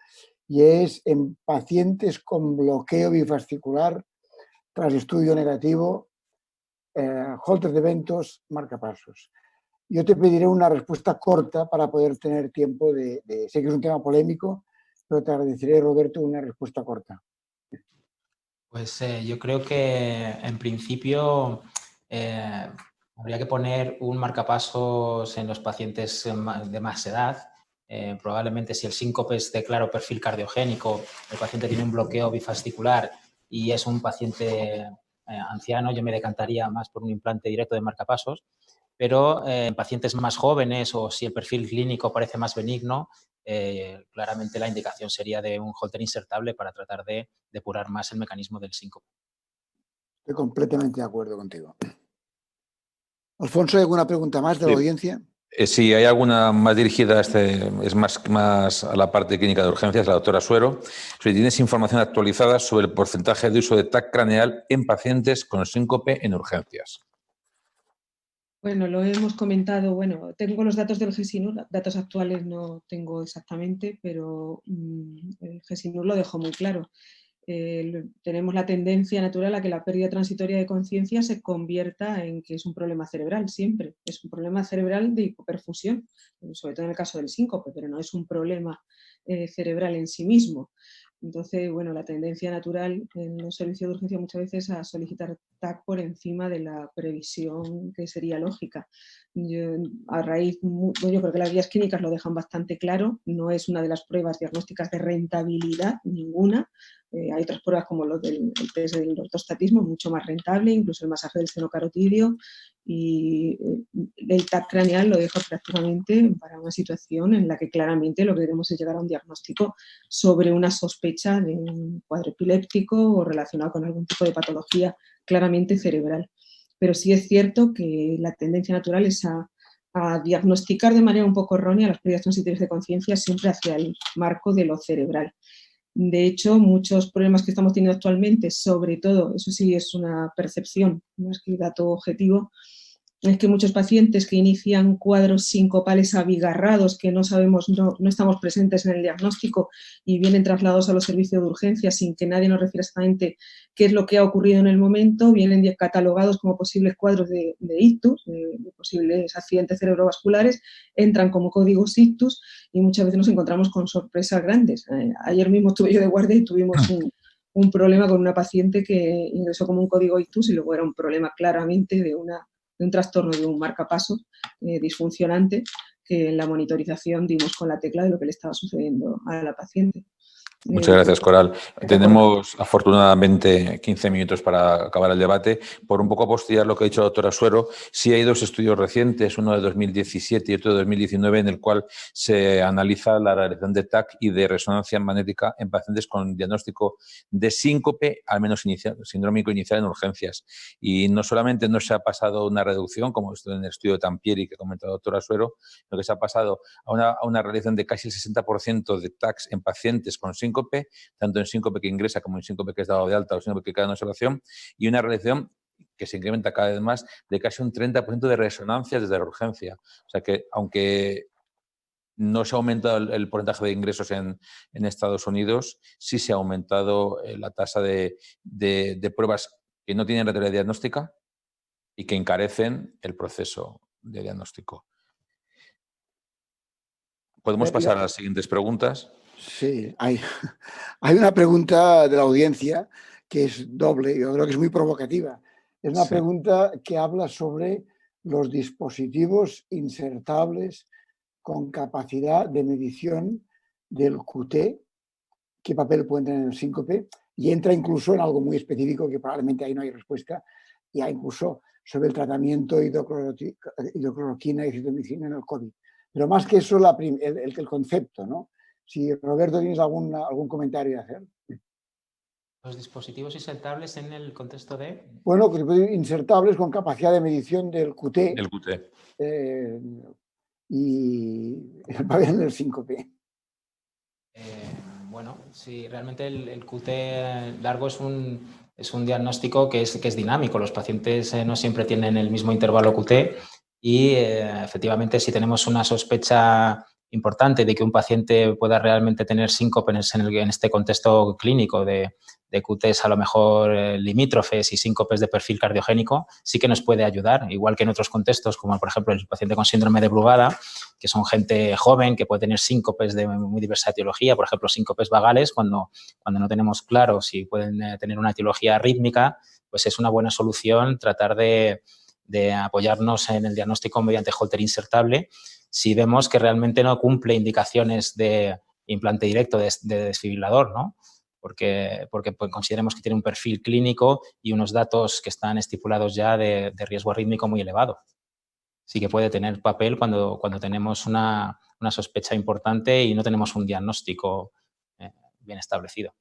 y es en pacientes con bloqueo bifascicular tras estudio negativo, Holter de eventos, marcapasos. Yo te pediré una respuesta corta para poder tener tiempo sé que es un tema polémico, pero te agradeceré, Roberto, una respuesta corta. Pues yo creo que en principio habría que poner un marcapasos en los pacientes de más edad. Probablemente, si el síncope es de claro perfil cardiogénico, el paciente tiene un bloqueo bifascicular y es un paciente anciano, yo me decantaría más por un implante directo de marcapasos. Pero en pacientes más jóvenes, o si el perfil clínico parece más benigno, claramente la indicación sería de un Holter insertable para tratar de depurar más el mecanismo del síncope. Estoy completamente de acuerdo contigo. Alfonso, ¿hay alguna pregunta más de la audiencia? Sí, hay alguna más dirigida, es más a la parte clínica de urgencias, la doctora Suero. Si tienes información actualizada sobre el porcentaje de uso de TAC craneal en pacientes con síncope en urgencias. Bueno, lo hemos comentado, bueno, tengo los datos del GESINUR, datos actuales no tengo exactamente, pero el GESINUR lo dejó muy claro. Tenemos la tendencia natural a que la pérdida transitoria de conciencia se convierta en que es un problema cerebral siempre. Es un problema cerebral de hipoperfusión, sobre todo en el caso del síncope, pero no es un problema cerebral en sí mismo. Entonces, bueno, la tendencia natural en los servicios de urgencia muchas veces a solicitar TAC por encima de la previsión que sería lógica. Yo creo que las guías clínicas lo dejan bastante claro, no es una de las pruebas diagnósticas de rentabilidad, ninguna. Hay otras pruebas como el test del ortostatismo, mucho más rentable, incluso el masaje del seno carotidio, y el TAC craneal lo deja prácticamente para una situación en la que claramente lo que queremos es llegar a un diagnóstico sobre una sospecha de un cuadro epiléptico o relacionado con algún tipo de patología claramente cerebral. Pero sí es cierto que la tendencia natural es a diagnosticar de manera un poco errónea las pérdidas transitorias de conciencia siempre hacia el marco de lo cerebral. De hecho, muchos problemas que estamos teniendo actualmente, sobre todo, eso sí es una percepción más que dato objetivo, es que muchos pacientes que inician cuadros sincopales abigarrados que no sabemos, no estamos presentes en el diagnóstico y vienen trasladados a los servicios de urgencia sin que nadie nos refiera exactamente qué es lo que ha ocurrido en el momento, vienen catalogados como posibles cuadros de ictus, de posibles accidentes cerebrovasculares, entran como códigos ictus y muchas veces nos encontramos con sorpresas grandes. Ayer mismo estuve yo de guardia y tuvimos un problema con una paciente que ingresó como un código ictus y luego era un problema claramente de un trastorno de un marcapasos disfuncionante que en la monitorización dimos con la tecla de lo que le estaba sucediendo a la paciente. Muchas gracias, Coral. Tenemos afortunadamente 15 minutos para acabar el debate. Por un poco apostillar lo que ha dicho la doctora Suero, sí hay dos estudios recientes, uno de 2017 y otro de 2019, en el cual se analiza la realización de TAC y de resonancia magnética en pacientes con diagnóstico de síncope, al menos inicial, sindrómico inicial en urgencias. Y no solamente no se ha pasado una reducción, como esto en el estudio de Tampieri que comenta la doctora Suero, sino que se ha pasado a una realización de casi el 60% de TACs en pacientes con síncope, tanto en síncope que ingresa como en síncope que es dado de alta o síncope que queda en observación, y una realización que se incrementa cada vez más de casi un 30% de resonancias desde la urgencia. O sea que, aunque no se ha aumentado el porcentaje de ingresos en Estados Unidos, sí se ha aumentado la tasa de pruebas que no tienen rentabilidad diagnóstica y que encarecen el proceso de diagnóstico. ¿Podemos pasar a las siguientes preguntas? Sí, hay una pregunta de la audiencia que es doble, yo creo que es muy provocativa. Es una pregunta que habla sobre los dispositivos insertables con capacidad de medición del QT, qué papel pueden tener en el síncope, y entra incluso en algo muy específico que probablemente ahí no hay respuesta, ya incluso sobre el tratamiento hidrocloroquina y citomicina en el COVID. Pero más que eso, el concepto, ¿no? Si Roberto tienes algún comentario a hacer. Los dispositivos insertables en el contexto de... Bueno, insertables con capacidad de medición del QT. El QT. Y el papel del síncope. Bueno, sí, realmente el QT largo es un diagnóstico que es dinámico. Los pacientes no siempre tienen el mismo intervalo QT y efectivamente si tenemos una sospecha importante de que un paciente pueda realmente tener síncopes en este contexto clínico de QTs a lo mejor limítrofes y síncopes de perfil cardiogénico, sí que nos puede ayudar, igual que en otros contextos, como por ejemplo el paciente con síndrome de Brugada, que son gente joven que puede tener síncopes de muy diversa etiología, por ejemplo síncopes vagales, cuando no tenemos claro si pueden tener una etiología rítmica, pues es una buena solución tratar de apoyarnos en el diagnóstico mediante Holter insertable si vemos que realmente no cumple indicaciones de implante directo de desfibrilador, ¿no? Porque pues, consideremos que tiene un perfil clínico y unos datos que están estipulados ya de riesgo arrítmico muy elevado. Sí que puede tener papel cuando tenemos una sospecha importante y no tenemos un diagnóstico bien establecido.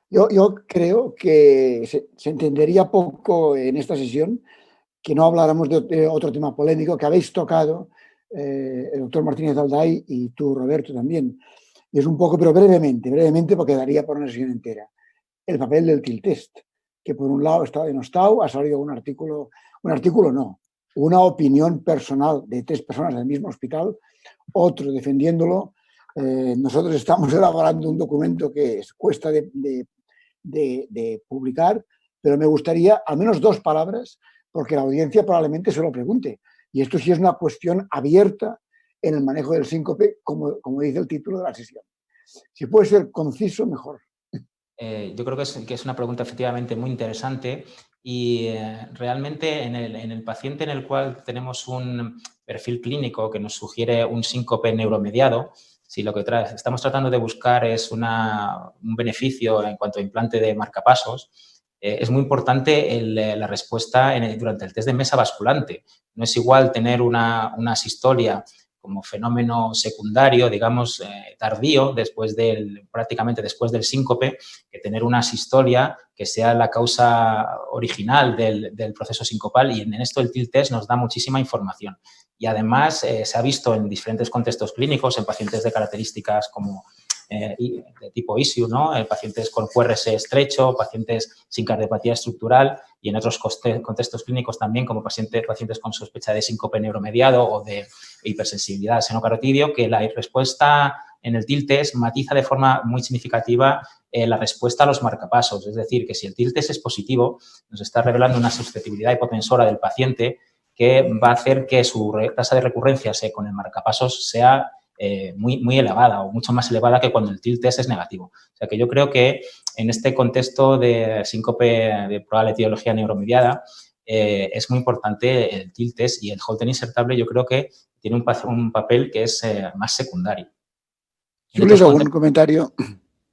Yo creo que se entendería poco en esta sesión que no habláramos de otro tema polémico que habéis tocado el doctor Martínez Alday y tú, Roberto, también. Y es un poco, pero brevemente, porque daría por una sesión entera. El papel del TIL test, que por un lado está denostado, ha salido una opinión personal de 3 personas del mismo hospital, otro defendiéndolo. Nosotros estamos elaborando un documento que cuesta de publicar, pero me gustaría al menos 2 palabras, porque la audiencia probablemente se lo pregunte. Y esto sí es una cuestión abierta en el manejo del síncope, como dice el título de la sesión. Si puede ser conciso, mejor. Yo creo que es una pregunta efectivamente muy interesante y realmente en el paciente en el cual tenemos un perfil clínico que nos sugiere un síncope neuromediado, si lo que estamos tratando de buscar es un beneficio en cuanto a implante de marcapasos, es muy importante la respuesta durante el test de mesa basculante. No es igual tener una asistolia como fenómeno secundario, digamos, tardío, prácticamente después del síncope, que tener una asistolia que sea la causa original del proceso sincopal, y en esto el TIL test nos da muchísima información. Y además se ha visto en diferentes contextos clínicos, en pacientes de características como de tipo ISIU, ¿no? Pacientes con QRS estrecho, pacientes sin cardiopatía estructural y en otros contextos clínicos también como pacientes con sospecha de síncope neuromediado o de hipersensibilidad al seno carotidio, que la respuesta en el TIL test matiza de forma muy significativa la respuesta a los marcapasos. Es decir, que si el TIL test es positivo, nos está revelando una susceptibilidad hipotensora del paciente que va a hacer que su tasa de recurrencia con el marcapasos sea muy elevada o mucho más elevada que cuando el TIL test es negativo. O sea que yo creo que en este contexto de síncope de probable etiología neuromediada es muy importante el TIL test y el Holter insertable yo creo que tiene un papel que es más secundario. ¿Jules, algún comentario?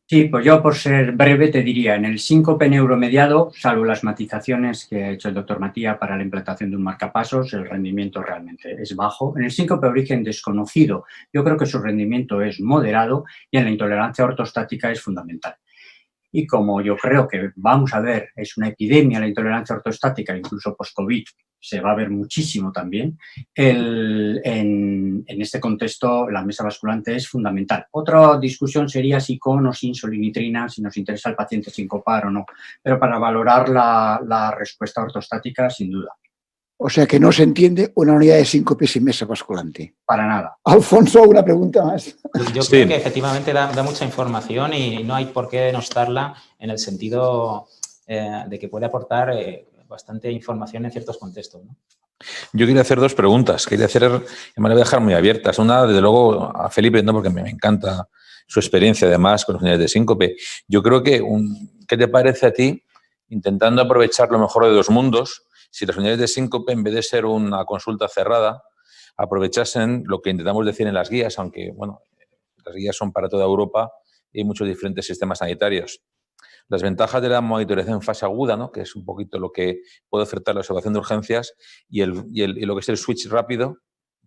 Sí, pues yo por ser breve te diría, en el síncope neuromediado, salvo las matizaciones que ha hecho el doctor Matías para la implantación de un marcapasos, el rendimiento realmente es bajo. En el síncope de origen desconocido, yo creo que su rendimiento es moderado y en la intolerancia ortostática es fundamental. Y como yo creo que vamos a ver, es una epidemia la intolerancia ortostática, incluso post-COVID, se va a ver muchísimo también, en este contexto la mesa basculante es fundamental. Otra discusión sería si con o sin solinitrina, si nos interesa al paciente sincopar o no, pero para valorar la respuesta ortostática, sin duda. O sea que no se entiende una unidad de síncope sin mesa basculante. Para nada. Alfonso, una pregunta más. Yo creo que efectivamente da mucha información y no hay por qué denostarla en el sentido de que puede aportar bastante información en ciertos contextos, ¿no? Yo quería hacer dos preguntas. Quería hacer, me la voy a dejar muy abiertas. Una, desde luego, a Felipe, no, porque me encanta su experiencia, además, con las unidades de síncope. Yo creo que, ¿qué te parece a ti, intentando aprovechar lo mejor de dos mundos, si las unidades de síncope, en vez de ser una consulta cerrada, aprovechasen lo que intentamos decir en las guías, aunque, bueno, las guías son para toda Europa y hay muchos diferentes sistemas sanitarios? Las ventajas de la monitorización en fase aguda, ¿no? Que es un poquito lo que puede ofertar la observación de urgencias, y lo que es el switch rápido,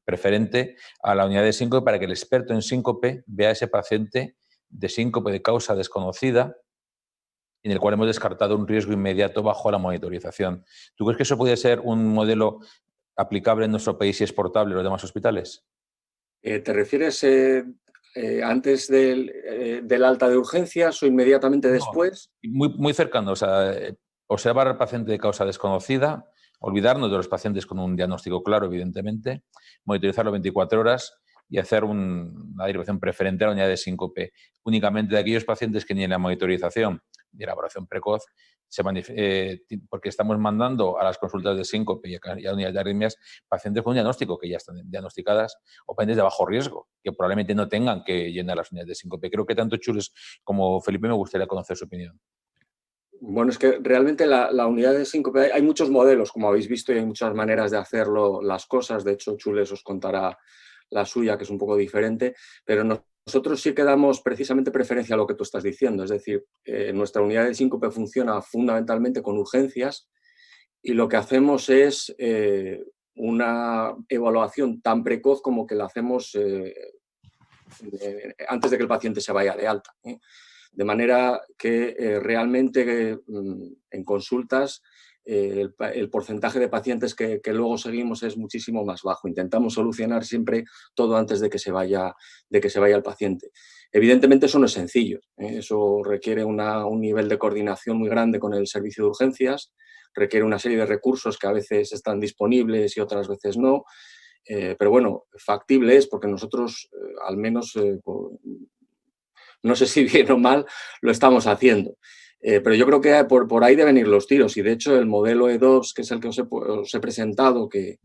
preferente a la unidad de síncope para que el experto en síncope vea a ese paciente de síncope de causa desconocida en el cual hemos descartado un riesgo inmediato bajo la monitorización. ¿Tú crees que eso puede ser un modelo aplicable en nuestro país y exportable a los demás hospitales? ¿Te refieres antes del alta de urgencias o inmediatamente después? No, muy cercano. O sea, observar al paciente de causa desconocida, olvidarnos de los pacientes con un diagnóstico claro, evidentemente, monitorizarlo 24 horas y hacer una dirección preferente a la unidad de síncope únicamente de aquellos pacientes que ni en la monitorización de elaboración precoz porque estamos mandando a las consultas de síncope y a unidades de arritmias pacientes con un diagnóstico que ya están diagnosticadas o pacientes de bajo riesgo, que probablemente no tengan que llenar las unidades de síncope. Creo que tanto Jules como Felipe me gustaría conocer su opinión. Bueno, es que realmente la unidad de síncope, hay muchos modelos, como habéis visto, y hay muchas maneras de hacerlo las cosas. De hecho, Jules os contará la suya, que es un poco diferente, pero nosotros sí que damos precisamente preferencia a lo que tú estás diciendo. Es decir, nuestra unidad de síncope funciona fundamentalmente con urgencias y lo que hacemos es una evaluación tan precoz como que la hacemos antes de que el paciente se vaya de alta. De manera que realmente en consultas el porcentaje de pacientes que luego seguimos es muchísimo más bajo. Intentamos solucionar siempre todo antes de que se vaya el paciente. Evidentemente eso no es sencillo, eso requiere un nivel de coordinación muy grande con el servicio de urgencias, requiere una serie de recursos que a veces están disponibles y otras veces no, pero bueno, factible es porque nosotros al menos, no sé si bien o mal, lo estamos haciendo. Pero yo creo que por ahí deben ir los tiros y de hecho el modelo E2, que es el que os he presentado, que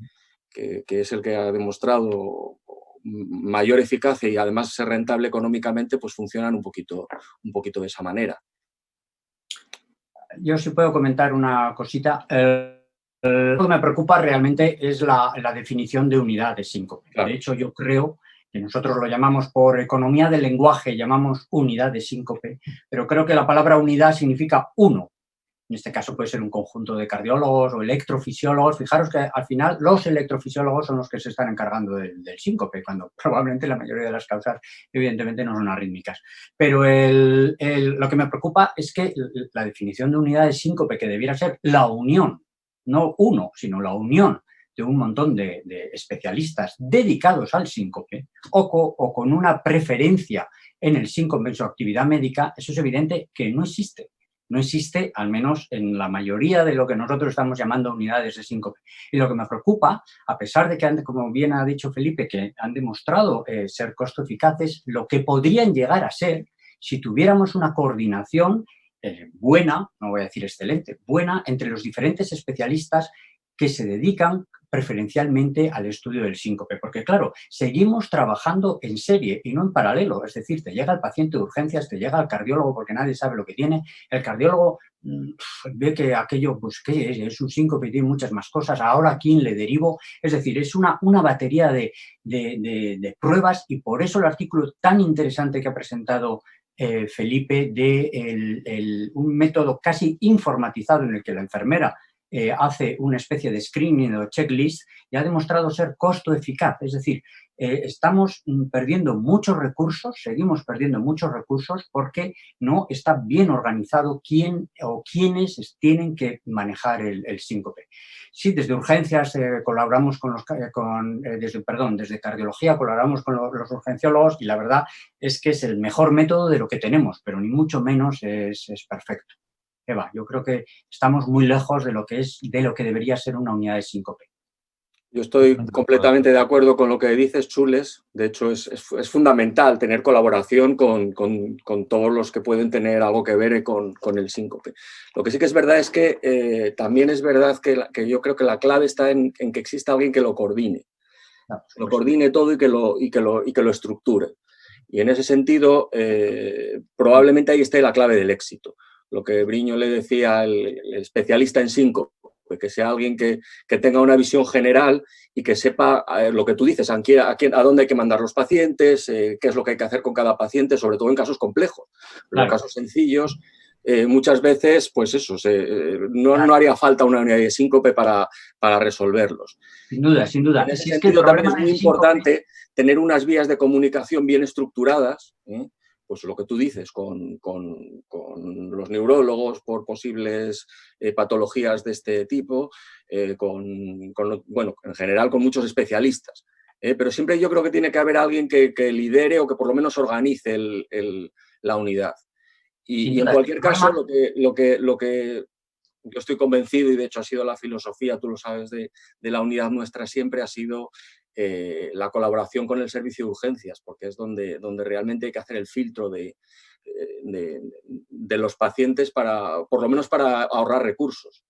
es el que ha demostrado mayor eficacia y además ser rentable económicamente, pues funcionan un poquito de esa manera. Yo sí puedo comentar una cosita. Lo que me preocupa realmente es la definición de unidad de síncope. Claro. De hecho, yo creo que nosotros lo llamamos por economía del lenguaje, llamamos unidad de síncope, pero creo que la palabra unidad significa uno. En este caso puede ser un conjunto de cardiólogos o electrofisiólogos. Fijaros que al final los electrofisiólogos son los que se están encargando del síncope, cuando probablemente la mayoría de las causas evidentemente no son arrítmicas. Pero lo que me preocupa es que la definición de unidad de síncope, que debiera ser la unión, no uno, sino la unión de un montón de especialistas dedicados al síncope o con una preferencia en el síncope en su actividad médica, eso es evidente que no existe. No existe, al menos en la mayoría de lo que nosotros estamos llamando unidades de síncope. Y lo que me preocupa, a pesar de que, como bien ha dicho Felipe, que han demostrado ser costo eficaces, lo que podrían llegar a ser si tuviéramos una coordinación buena, no voy a decir excelente, buena entre los diferentes especialistas que se dedican preferencialmente al estudio del síncope. Porque, claro, seguimos trabajando en serie y no en paralelo. Es decir, te llega el paciente de urgencias, te llega el cardiólogo porque nadie sabe lo que tiene. El cardiólogo ve que aquello, pues, ¿qué es? Es un síncope y tiene muchas más cosas. Ahora, ¿a quién le derivo? Es decir, es una batería de pruebas y por eso el artículo tan interesante que ha presentado Felipe de un método casi informatizado en el que la enfermera hace una especie de screening o checklist y ha demostrado ser costo eficaz. Es decir, estamos perdiendo muchos recursos, seguimos perdiendo muchos recursos porque no está bien organizado quién o quiénes tienen que manejar el síncope. Sí, desde urgencias colaboramos desde cardiología colaboramos con los urgenciólogos y la verdad es que es el mejor método de lo que tenemos, pero ni mucho menos es perfecto. Eva, yo creo que estamos muy lejos de lo que debería ser una unidad de síncope. Yo estoy completamente de acuerdo con lo que dices, Chules. De hecho, es fundamental tener colaboración con todos los que pueden tener algo que ver con el síncope. Lo que sí que es verdad es que también es verdad que yo creo que la clave está en que exista alguien que lo coordine. Lo coordine todo y que lo estructure. Y en ese sentido, probablemente ahí esté la clave del éxito. Lo que Briño le decía el especialista en síncope, que sea alguien que tenga una visión general y que sepa lo que tú dices, a dónde hay que mandar los pacientes, qué es lo que hay que hacer con cada paciente, sobre todo en casos complejos. Claro. En casos sencillos, muchas veces, pues eso, no haría falta una unidad de síncope para resolverlos. Sin duda, sin duda. En ese sentido también es muy importante tener unas vías de comunicación bien estructuradas, pues lo que tú dices, con los neurólogos por posibles patologías de este tipo, bueno, en general con muchos especialistas. Pero siempre yo creo que tiene que haber alguien que lidere o que por lo menos organice la unidad. Y en cualquier caso, lo que yo estoy convencido, y de hecho ha sido la filosofía, tú lo sabes, de la unidad nuestra siempre ha sido la colaboración con el servicio de urgencias, porque es donde realmente hay que hacer el filtro de los pacientes por lo menos para ahorrar recursos.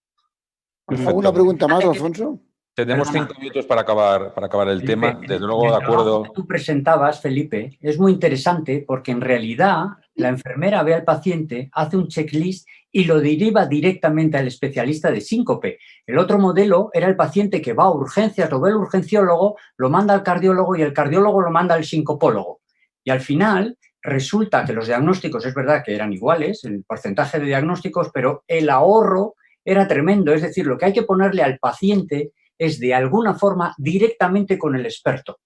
¿Alguna pregunta más, Alfonso? Tenemos 5 minutos para acabar el tema. Desde luego, de acuerdo. Lo que tú presentabas, Felipe, es muy interesante porque en realidad la enfermera ve al paciente, hace un checklist y lo deriva directamente al especialista de síncope. El otro modelo era el paciente que va a urgencias, lo ve el urgenciólogo, lo manda al cardiólogo y el cardiólogo lo manda al sincopólogo. Y al final resulta que los diagnósticos, es verdad que eran iguales, el porcentaje de diagnósticos, pero el ahorro era tremendo. Es decir, lo que hay que ponerle al paciente es de alguna forma directamente con el experto.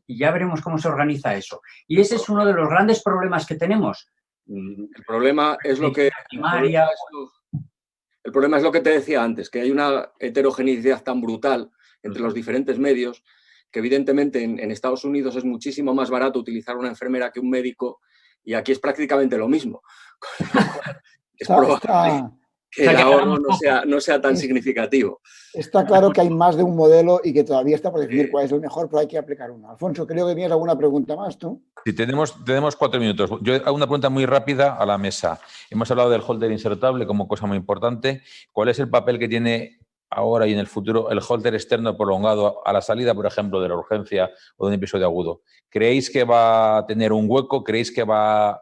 Y ya veremos cómo se organiza eso. Y ese es uno de los grandes problemas que tenemos. El problema es lo que te decía antes, que hay una heterogeneidad tan brutal entre los diferentes medios que evidentemente en Estados Unidos es muchísimo más barato utilizar una enfermera que un médico y aquí es prácticamente lo mismo. Es probable que el ahorro no sea tan significativo. Está claro que hay más de un modelo y que todavía está por definir cuál es el mejor, pero hay que aplicar uno. Alfonso, creo que tienes alguna pregunta más, ¿tú? Sí, tenemos 4 minutos. Yo hago una pregunta muy rápida a la mesa. Hemos hablado del holter insertable como cosa muy importante. ¿Cuál es el papel que tiene ahora y en el futuro el holter externo prolongado a la salida, por ejemplo, de la urgencia o de un episodio agudo? ¿Creéis que va a tener un hueco? ¿Creéis que va...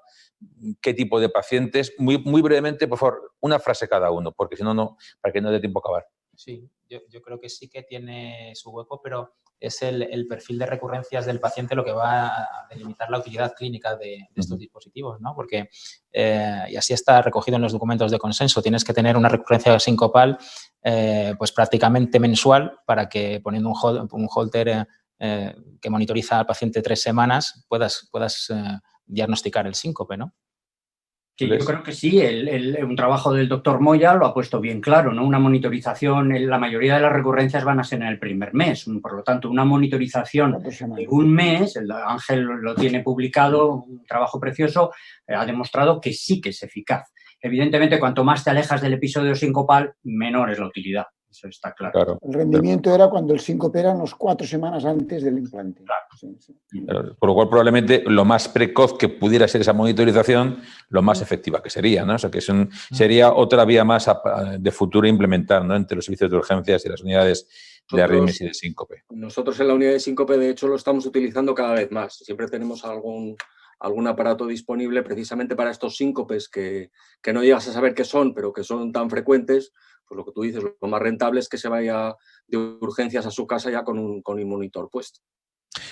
¿Qué tipo de pacientes? Muy brevemente, por favor, una frase cada uno, porque si no, para que no dé tiempo a acabar. Sí, yo creo que sí que tiene su hueco, pero es el perfil de recurrencias del paciente lo que va a delimitar la utilidad clínica de estos dispositivos, ¿no? Porque, y así está recogido en los documentos de consenso, tienes que tener una recurrencia sincopal pues prácticamente mensual para que poniendo un holter que monitoriza al paciente 3 semanas puedas diagnosticar el síncope, ¿no? Sí, yo creo que sí, un trabajo del doctor Moya lo ha puesto bien claro, ¿no? Una monitorización, la mayoría de las recurrencias van a ser en el primer mes, por lo tanto, una monitorización de un mes, Ángel lo tiene publicado, un trabajo precioso, ha demostrado que sí que es eficaz. Evidentemente, cuanto más te alejas del episodio sincopal, menor es la utilidad, eso está claro. El rendimiento era cuando el síncope era unas 4 semanas antes del implante. Claro. Sí. Por lo cual, probablemente, lo más precoz que pudiera ser esa monitorización, lo más efectiva que sería, ¿no? O sea, que sería otra vía más de futuro implementar, ¿no? Entre los servicios de urgencias y las unidades de arritmias y de síncope. Nosotros en la unidad de síncope, de hecho, lo estamos utilizando cada vez más. Siempre tenemos algún aparato disponible precisamente para estos síncopes que no llegas a saber qué son, pero que son tan frecuentes. Pues lo que tú dices, lo más rentable es que se vaya de urgencias a su casa ya con un monitor puesto.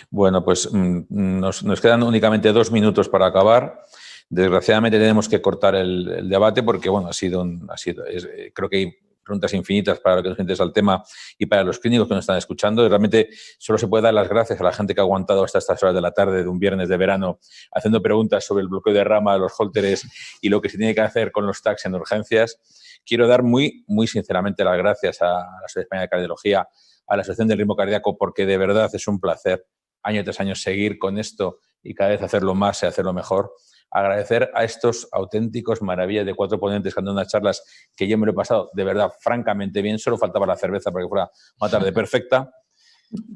Bueno, pues nos quedan únicamente 2 minutos para acabar. Desgraciadamente tenemos que cortar el debate porque, bueno, creo que hay preguntas infinitas para los que nos interesa el tema y para los clínicos que nos están escuchando. Y realmente solo se puede dar las gracias a la gente que ha aguantado hasta estas horas de la tarde de un viernes de verano haciendo preguntas sobre el bloqueo de rama, los hólteres y lo que se tiene que hacer con los TACs en urgencias. Quiero dar muy sinceramente las gracias a la Sociedad Española de Cardiología, a la Asociación del Ritmo Cardíaco, porque de verdad es un placer año tras año seguir con esto y cada vez hacerlo más y hacerlo mejor. Agradecer a estos auténticos maravillas de 4 ponentes que han dado unas charlas que yo me lo he pasado de verdad francamente bien. Solo faltaba la cerveza para que fuera una tarde perfecta.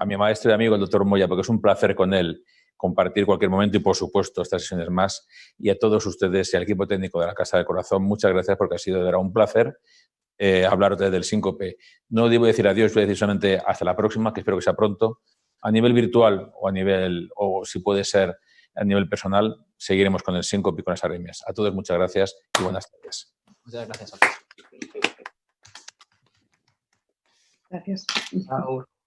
A mi maestro y amigo, el doctor Moya, porque es un placer con él compartir cualquier momento y, por supuesto, estas sesiones más. Y a todos ustedes y al equipo técnico de la Casa del Corazón, muchas gracias porque ha sido de verdad un placer hablar otra vez del síncope. No debo decir adiós, voy a decir solamente hasta la próxima, que espero que sea pronto. A nivel virtual o si puede ser a nivel personal, seguiremos con el síncope y con las arritmias. A todos muchas gracias y buenas tardes. Muchas gracias a todos. Gracias. Chao.